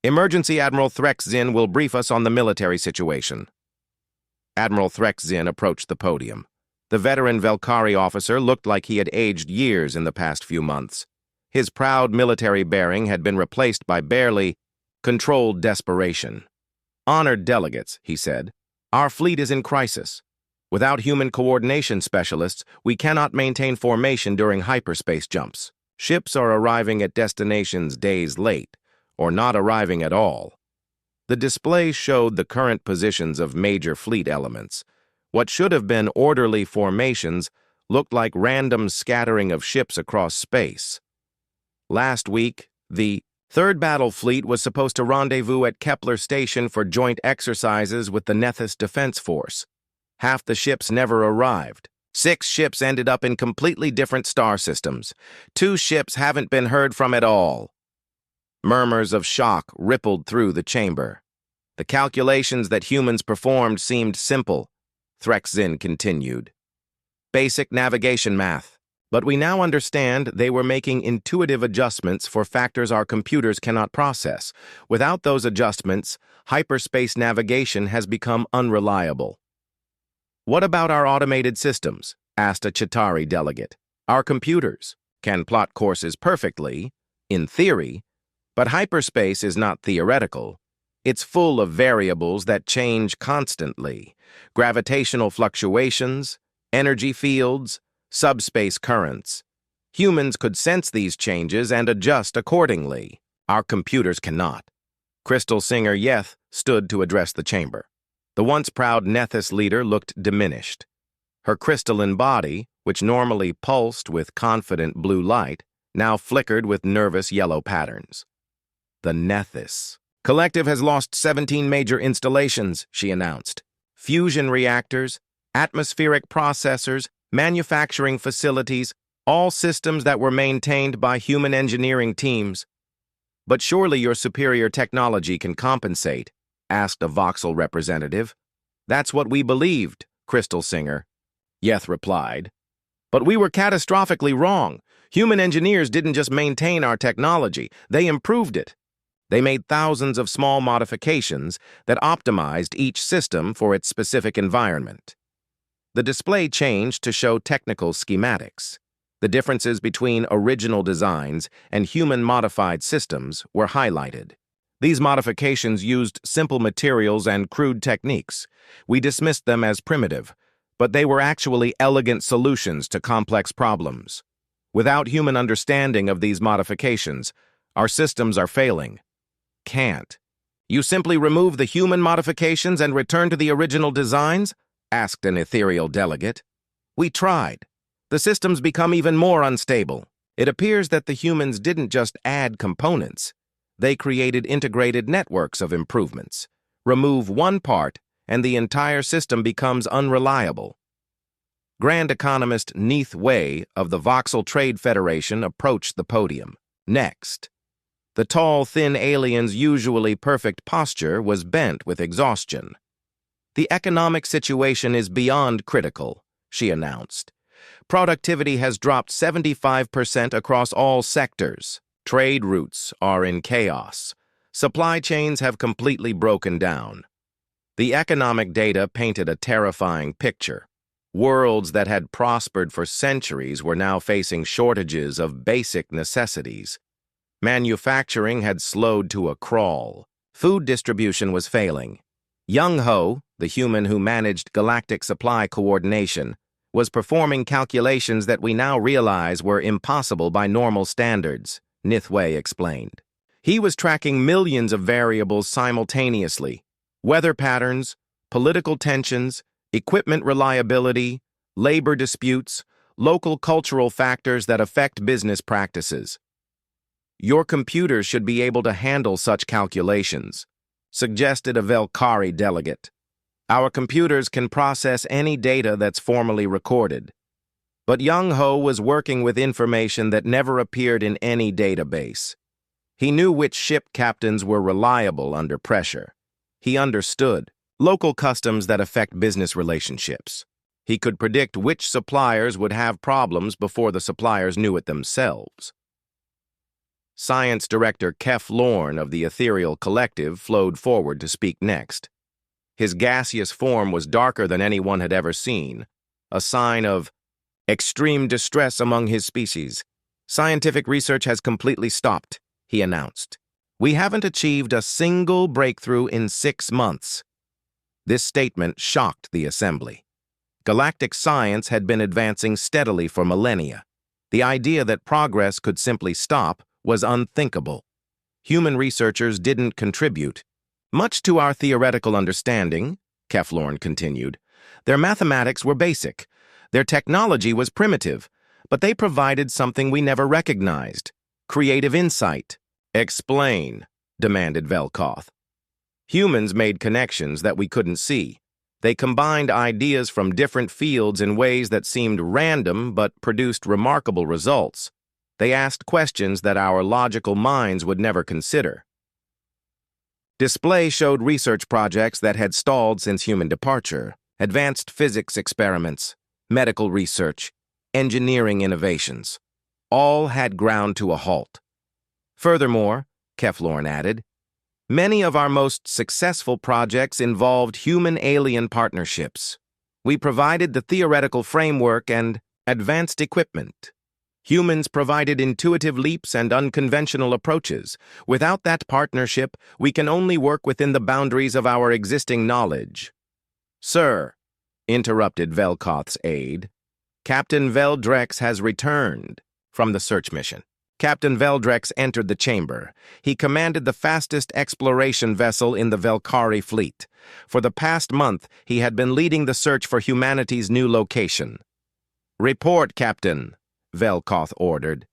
"Emergency Admiral Threxzin will brief us on the military situation." Admiral Threxzin approached the podium. The veteran Velkari officer looked like he had aged years in the past few months. His proud military bearing had been replaced by barely controlled desperation. "Honored delegates," he said, "our fleet is in crisis. Without human coordination specialists, we cannot maintain formation during hyperspace jumps. Ships are arriving at destinations days late, or not arriving at all." The display showed the current positions of major fleet elements. What should have been orderly formations looked like random scattering of ships across space. Last week, the Third Battle Fleet was supposed to rendezvous at Kepler Station for joint exercises with the Nethys Defense Force. Half the ships never arrived. 6 ships ended up in completely different star systems. 2 ships haven't been heard from at all. Murmurs of shock rippled through the chamber. The calculations that humans performed seemed simple, Threxzin continued. Basic navigation math. But we now understand they were making intuitive adjustments for factors our computers cannot process. Without those adjustments, hyperspace navigation has become unreliable. "What about our automated systems?" asked a Chitauri delegate. "Our computers can plot courses perfectly, in theory, but hyperspace is not theoretical. It's full of variables that change constantly. Gravitational fluctuations, energy fields, subspace currents. Humans could sense these changes and adjust accordingly. Our computers cannot." Crystal Singer Yeth stood to address the chamber. The once proud Nethys leader looked diminished. Her crystalline body, which normally pulsed with confident blue light, now flickered with nervous yellow patterns. "The Nethys Collective has lost 17 major installations," she announced. "Fusion reactors, atmospheric processors, manufacturing facilities, all systems that were maintained by human engineering teams." "But surely your superior technology can compensate," asked a voxel representative. "That's what we believed, Crystal Singer," Yeth replied. "But we were catastrophically wrong. Human engineers didn't just maintain our technology, they improved it. They made thousands of small modifications that optimized each system for its specific environment." The display changed to show technical schematics. The differences between original designs and human-modified systems were highlighted. These modifications used simple materials and crude techniques. We dismissed them as primitive, but they were actually elegant solutions to complex problems. Without human understanding of these modifications, our systems are failing. "Can't you simply remove the human modifications and return to the original designs?" asked an ethereal delegate. "We tried. The systems become even more unstable. It appears that the humans didn't just add components. They created integrated networks of improvements. Remove one part, and the entire system becomes unreliable." Grand Economist Neith Wei of the Voxel Trade Federation approached the podium. Next, the tall, thin alien's usually perfect posture was bent with exhaustion. "The economic situation is beyond critical," she announced. "Productivity has dropped 75% across all sectors. Trade routes are in chaos. Supply chains have completely broken down." The economic data painted a terrifying picture. Worlds that had prospered for centuries were now facing shortages of basic necessities. Manufacturing had slowed to a crawl. Food distribution was failing. Young Ho, the human who managed galactic supply coordination, was performing calculations that we now realize were impossible by normal standards, Nithway explained. He was tracking millions of variables simultaneously: weather patterns, political tensions, equipment reliability, labor disputes, local cultural factors that affect business practices. "Your computers should be able to handle such calculations," suggested a Velkari delegate. "Our computers can process any data that's formally recorded." But Young Ho was working with information that never appeared in any database. He knew which ship captains were reliable under pressure. He understood local customs that affect business relationships. He could predict which suppliers would have problems before the suppliers knew it themselves. Science Director Kef Lorne of the Ethereal Collective flowed forward to speak next. His gaseous form was darker than anyone had ever seen. a sign of extreme distress among his species. Scientific research has completely stopped, he announced. We haven't achieved a single breakthrough in 6 months. This statement shocked the assembly. Galactic science had been advancing steadily for millennia. The idea that progress could simply stop was unthinkable. Human researchers didn't contribute much to our theoretical understanding, Keflorn continued. Their mathematics were basic. Their technology was primitive, but they provided something we never recognized: creative insight. Explain, demanded Velkoth. Humans made connections that we couldn't see. They combined ideas from different fields in ways that seemed random but produced remarkable results. They asked questions that our logical minds would never consider. Display showed research projects that had stalled since human departure, advanced physics experiments, medical research, engineering innovations. All had ground to a halt. Furthermore, Keflorn added, many of our most successful projects involved human-alien partnerships. We provided the theoretical framework and advanced equipment. Humans provided intuitive leaps and unconventional approaches. Without that partnership, we can only work within the boundaries of our existing knowledge. Sir, interrupted Velkoth's aide, Captain Veldrex has returned from the search mission. Captain Veldrex entered the chamber. He commanded the fastest exploration vessel in the Velkari fleet. For the past month, he had been leading the search for humanity's new location. Report, Captain, Velkoth ordered.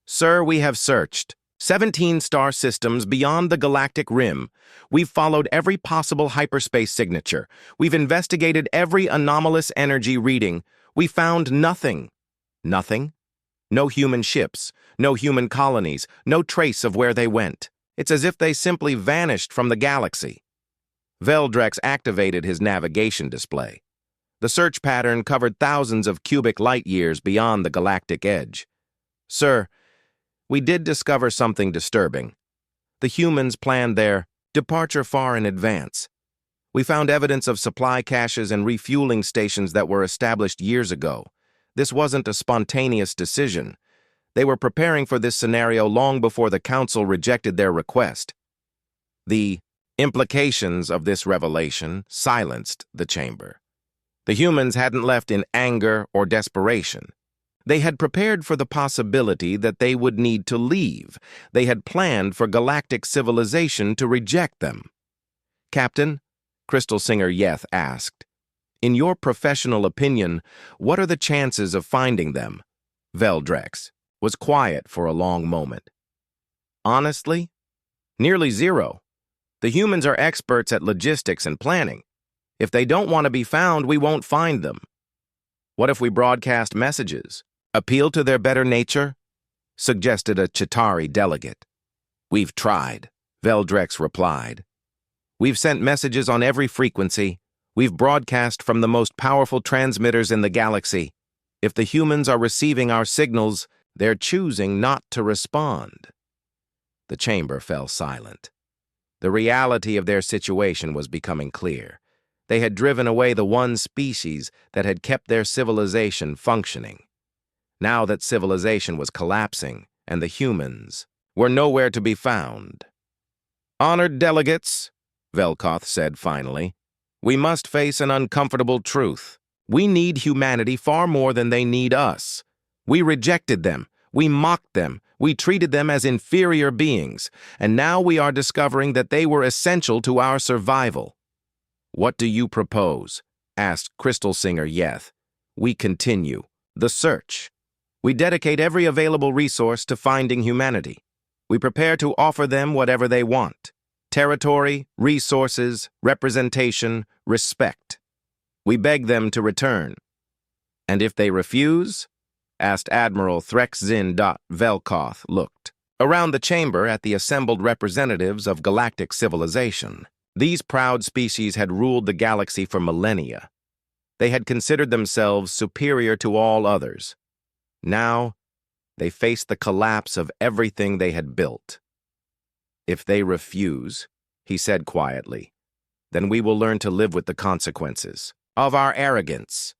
Sir, we have searched 17 star systems beyond the galactic rim. We've followed every possible hyperspace signature. We've investigated every anomalous energy reading. We found nothing. Nothing? No human ships, no human colonies, no trace of where they went. It's as if they simply vanished from the galaxy. Veldrex activated his navigation display. The search pattern covered thousands of cubic light-years beyond the galactic edge. Sir, we did discover something disturbing. The humans planned their departure far in advance. We found evidence of supply caches and refueling stations that were established years ago. This wasn't a spontaneous decision. They were preparing for this scenario long before the Council rejected their request. The implications of this revelation silenced the chamber. The humans hadn't left in anger or desperation. They had prepared for the possibility that they would need to leave. They had planned for galactic civilization to reject them. Captain, Crystal Singer Yeth asked, in your professional opinion, what are the chances of finding them? Veldrex was quiet for a long moment. Honestly, nearly zero. The humans are experts at logistics and planning. If they don't want to be found, we won't find them. What if we broadcast messages? Appeal to their better nature? Suggested a Chitauri delegate. We've tried, Veldrex replied. We've sent messages on every frequency. We've broadcast from the most powerful transmitters in the galaxy. If the humans are receiving our signals, they're choosing not to respond. The chamber fell silent. The reality of their situation was becoming clear. They had driven away the one species that had kept their civilization functioning. Now that civilization was collapsing, and the humans were nowhere to be found. Honored delegates, Velkoth said finally, we must face an uncomfortable truth. We need humanity far more than they need us. We rejected them. We mocked them. We treated them as inferior beings. And now we are discovering that they were essential to our survival. What do you propose? Asked Crystal Singer Yeth. We continue the search. We dedicate every available resource to finding humanity. We prepare to offer them whatever they want. Territory, resources, representation, respect. We beg them to return. And if they refuse? Asked Admiral Threxzin. Velkoth looked around the chamber at the assembled representatives of galactic civilization. These proud species had ruled the galaxy for millennia. They had considered themselves superior to all others. Now, they faced the collapse of everything they had built. If they refuse, he said quietly, then we will learn to live with the consequences of our arrogance.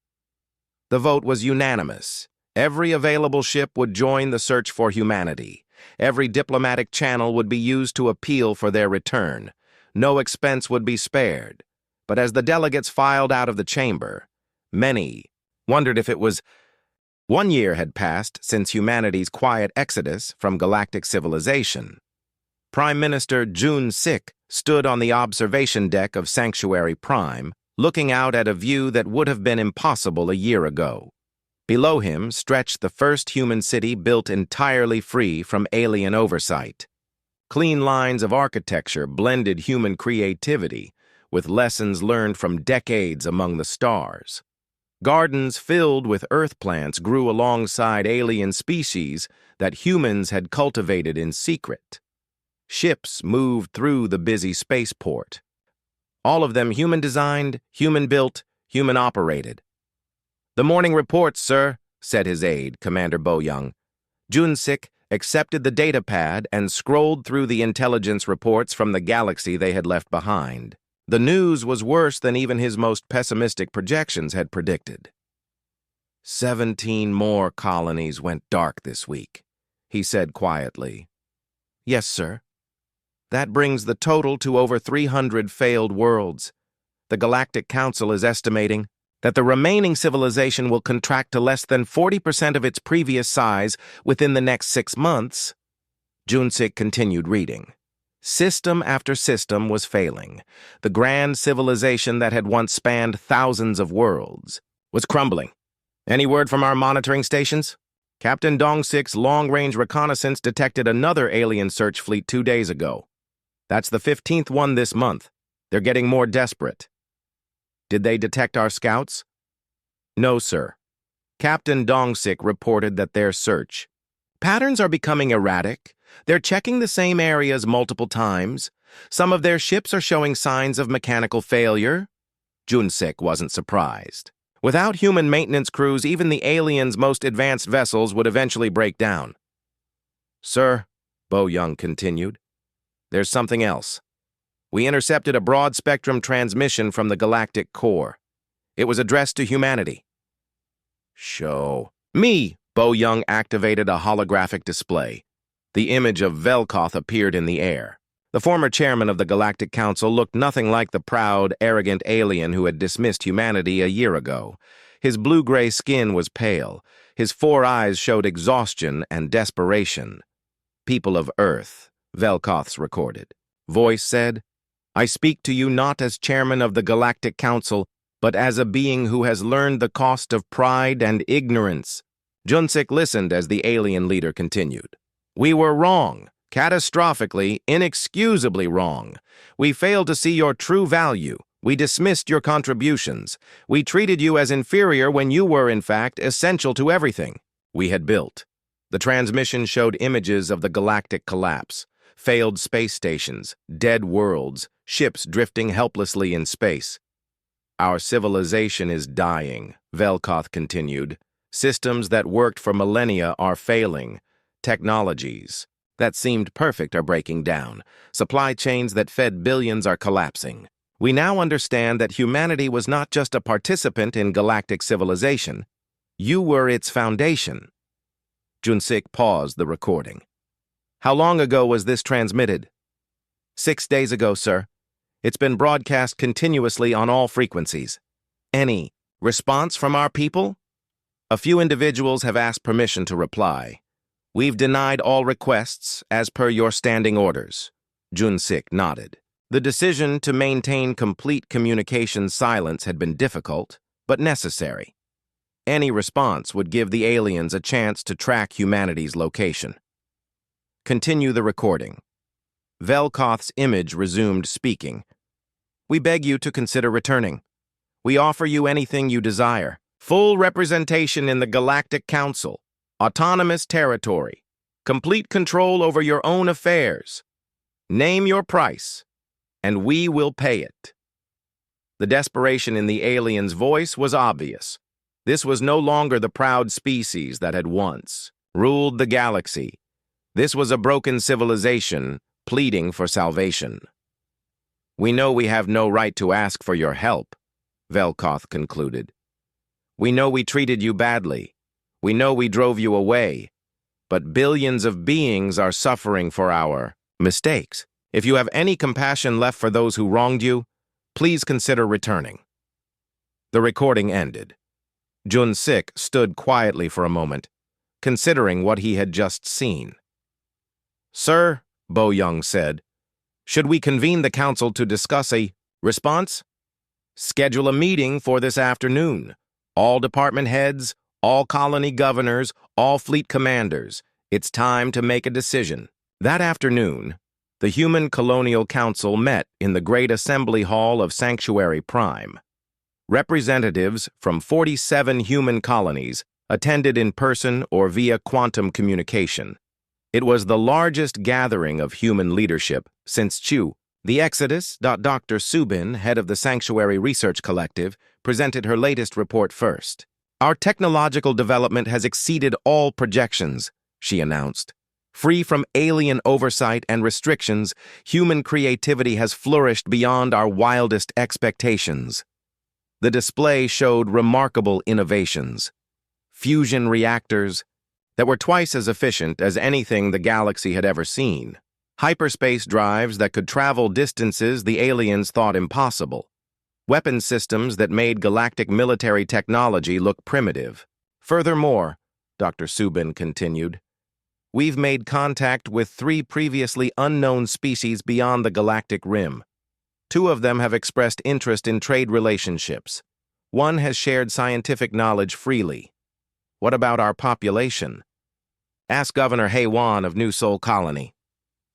The vote was unanimous. Every available ship would join the search for humanity. Every diplomatic channel would be used to appeal for their return. No expense would be spared. But as the delegates filed out of the chamber, many wondered if it was 1 year had passed since humanity's quiet exodus from galactic civilization. Prime Minister Jun-sik stood on the observation deck of Sanctuary Prime, looking out at a view that would have been impossible a year ago. Below him stretched the first human city built entirely free from alien oversight. Clean lines of architecture blended human creativity with lessons learned from decades among the stars. Gardens filled with earth plants grew alongside alien species that humans had cultivated in secret. Ships moved through the busy spaceport. All of them human-designed, human-built, human-operated. "The morning reports, sir," said his aide, Commander Bo-young. Jun-sik accepted the datapad and scrolled through the intelligence reports from the galaxy they had left behind. The news was worse than even his most pessimistic projections had predicted. 17 more colonies went dark this week, he said quietly. "Yes, sir. That brings the total to over 300 failed worlds. The Galactic Council is estimating that the remaining civilization will contract to less than 40% of its previous size within the next 6 months." Jun-sik continued reading. System after system was failing. The grand civilization that had once spanned thousands of worlds was crumbling. "Any word from our monitoring stations?" Captain Dong-sik's long-range reconnaissance detected another alien search fleet 2 days ago. "That's the 15th one this month. They're getting more desperate." "Did they detect our scouts?" "No, sir. Captain Dong-sik reported that their search patterns are becoming erratic. They're checking the same areas multiple times. Some of their ships are showing signs of mechanical failure." Jun-sik wasn't surprised. Without human maintenance crews, even the aliens' most advanced vessels would eventually break down. "Sir," Bo-young continued, "there's something else. We intercepted a broad-spectrum transmission from the galactic core. It was addressed to humanity." "Show me!" Bo-young activated a holographic display. The image of Velkoth appeared in the air. The former chairman of the Galactic Council looked nothing like the proud, arrogant alien who had dismissed humanity a year ago. His blue-gray skin was pale. His 4 eyes showed exhaustion and desperation. "People of Earth," Velkoth's recorded voice said, "I speak to you not as chairman of the Galactic Council, but as a being who has learned the cost of pride and ignorance." Jun-sik listened as the alien leader continued. "We were wrong, catastrophically, inexcusably wrong. We failed to see your true value. We dismissed your contributions. We treated you as inferior when you were, in fact, essential to everything we had built." The transmission showed images of the galactic collapse, failed space stations, dead worlds, ships drifting helplessly in space. "Our civilization is dying," Velkoth continued. "Systems that worked for millennia are failing. Technologies that seemed perfect are breaking down. Supply chains that fed billions are collapsing. We now understand that humanity was not just a participant in galactic civilization. You were its foundation." Jun-sik paused the recording. "How long ago was this transmitted?" 6 days ago, sir. It's been broadcast continuously on all frequencies." "Any response from our people?" "A few individuals have asked permission to reply. We've denied all requests as per your standing orders." Jun-sik nodded. The decision to maintain complete communication silence had been difficult, but necessary. Any response would give the aliens a chance to track humanity's location. Continue the recording. Velkoth's image resumed speaking. "We beg you to consider returning. We offer you anything you desire. Full representation in the Galactic Council. Autonomous territory. Complete control over your own affairs. Name your price, and we will pay it." The desperation in the alien's voice was obvious. This was no longer the proud species that had once ruled the galaxy. This was a broken civilization pleading for salvation. "We know we have no right to ask for your help," Velkoth concluded. We know we treated you badly. We know we drove you away. But billions of beings are suffering for our mistakes. If you have any compassion left for those who wronged you, please consider returning." The recording ended. Jun-sik stood quietly for a moment, considering what he had just seen. "Sir," Bo-young said, "should we convene the council to discuss a response? Schedule a meeting for this afternoon. All department heads, all colony governors, all fleet commanders. It's time to make a decision." That afternoon, the Human Colonial Council met in the Great Assembly Hall of Sanctuary Prime. Representatives from 47 human colonies attended in person or via quantum communication. It was the largest gathering of human leadership since Chu. The Exodus. Dr. Subin, head of the Sanctuary Research Collective, presented her latest report first. "Our technological development has exceeded all projections," she announced. "Free from alien oversight and restrictions, human creativity has flourished beyond our wildest expectations." The display showed remarkable innovations. Fusion reactors that were twice as efficient as anything the galaxy had ever seen. Hyperspace drives that could travel distances the aliens thought impossible. Weapon systems that made galactic military technology look primitive. "Furthermore," Dr. Subin continued, "we've made contact with 3 previously unknown species beyond the galactic rim. 2 of them have expressed interest in trade relationships. 1 has shared scientific knowledge freely. What about our population? Ask Governor Heywan of New Seoul Colony."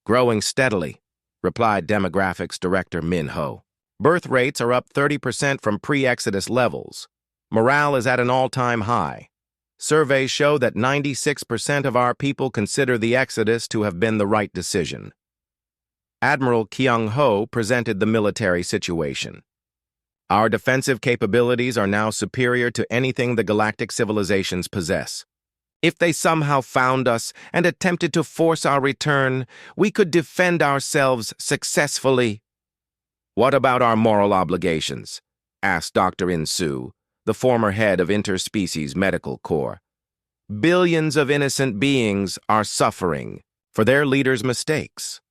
"Growing steadily," replied Demographics Director Min Ho. "Birth rates are up 30% from pre-Exodus levels. Morale is at an all-time high. Surveys show that 96% of our people consider the Exodus to have been the right decision." Admiral Kyung-ho presented the military situation. "Our defensive capabilities are now superior to anything the galactic civilizations possess. If they somehow found us and attempted to force our return, we could defend ourselves successfully." "What about our moral obligations?" asked Dr. In-soo, the former head of Interspecies Medical Corps. "Billions of innocent beings are suffering for their leaders' mistakes."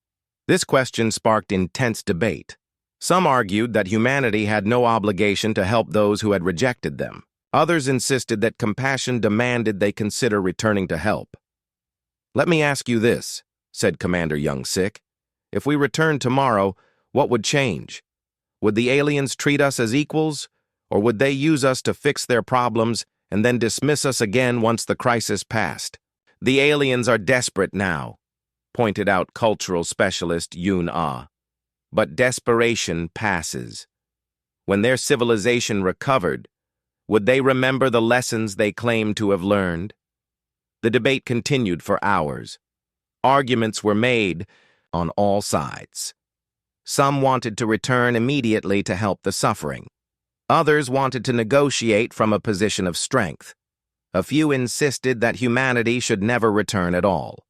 This question sparked intense debate. Some argued that humanity had no obligation to help those who had rejected them. Others insisted that compassion demanded they consider returning to help. "Let me ask you this," said Commander Young-sik. "If we returned tomorrow, what would change? Would the aliens treat us as equals, or would they use us to fix their problems and then dismiss us again once the crisis passed?" "The aliens are desperate now," pointed out cultural specialist Yoon-ah. "But desperation passes. When their civilization recovered, would they remember the lessons they claimed to have learned?" The debate continued for hours. Arguments were made on all sides. Some wanted to return immediately to help the suffering. Others wanted to negotiate from a position of strength. A few insisted that humanity should never return at all.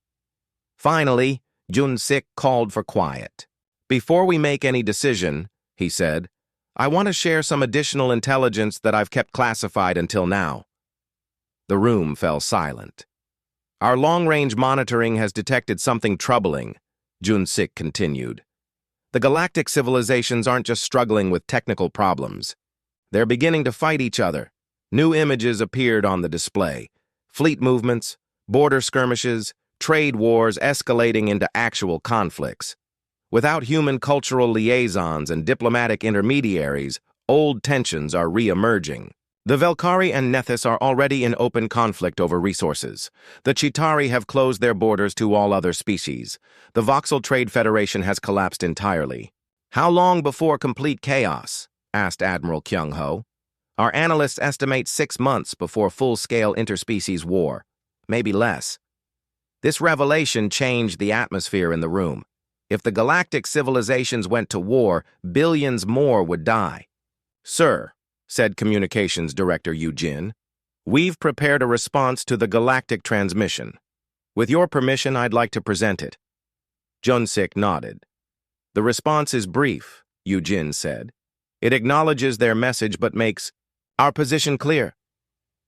Finally, Jun-sik called for quiet. "Before we make any decision," he said, "I want to share some additional intelligence that I've kept classified until now." The room fell silent. "Our long-range monitoring has detected something troubling," Jun-sik continued. "The galactic civilizations aren't just struggling with technical problems. They're beginning to fight each other. New images appeared on the display. Fleet movements, border skirmishes, trade wars escalating into actual conflicts. Without human cultural liaisons and diplomatic intermediaries, old tensions are re-emerging. The Velkari and Nethys are already in open conflict over resources. The Chitauri have closed their borders to all other species. The Voxel Trade Federation has collapsed entirely. How long before complete chaos?" asked Admiral Kyung-ho. "Our analysts estimate 6 months before full-scale interspecies war, maybe less." This revelation changed the atmosphere in the room. If the galactic civilizations went to war, billions more would die. "Sir," said Communications Director Eugene, "we've prepared a response to the galactic transmission. With your permission, I'd like to present it." Jun-sik nodded. "The response is brief," Eugene said. "It acknowledges their message but makes our position clear.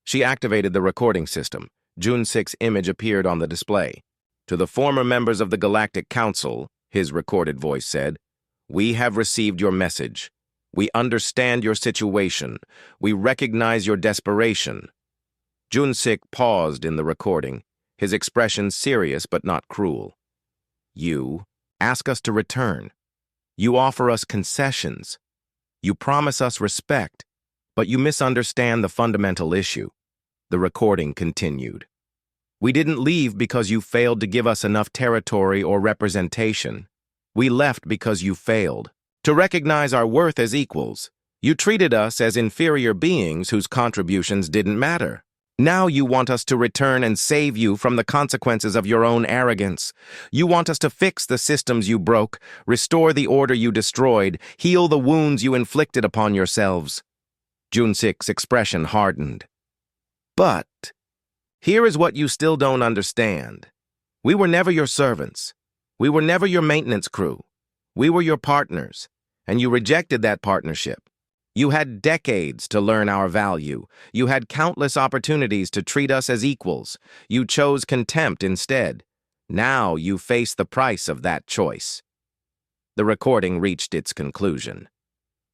She activated the recording system. June 6 image appeared on the display. To the former members of the Galactic Council, his recorded voice said, "We have received your message. We understand your situation. We recognize your desperation." June 6 paused in the recording, his expression serious but not cruel. "You ask us to return. You offer us concessions. You promise us respect, but you misunderstand the fundamental issue." The recording continued. "We didn't leave because you failed to give us enough territory or representation. We left because you failed to recognize our worth as equals. You treated us as inferior beings whose contributions didn't matter. Now you want us to return and save you from the consequences of your own arrogance. You want us to fix the systems you broke, restore the order you destroyed, heal the wounds you inflicted upon yourselves." June 6's expression hardened. "But here is what you still don't understand. We were never your servants. We were never your maintenance crew. We were your partners, and you rejected that partnership. You had decades to learn our value. You had countless opportunities to treat us as equals. You chose contempt instead. Now you face the price of that choice." The recording reached its conclusion.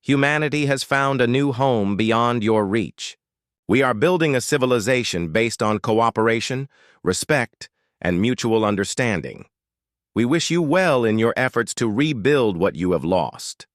"Humanity has found a new home beyond your reach. We are building a civilization based on cooperation, respect, and mutual understanding. We wish you well in your efforts to rebuild what you have lost."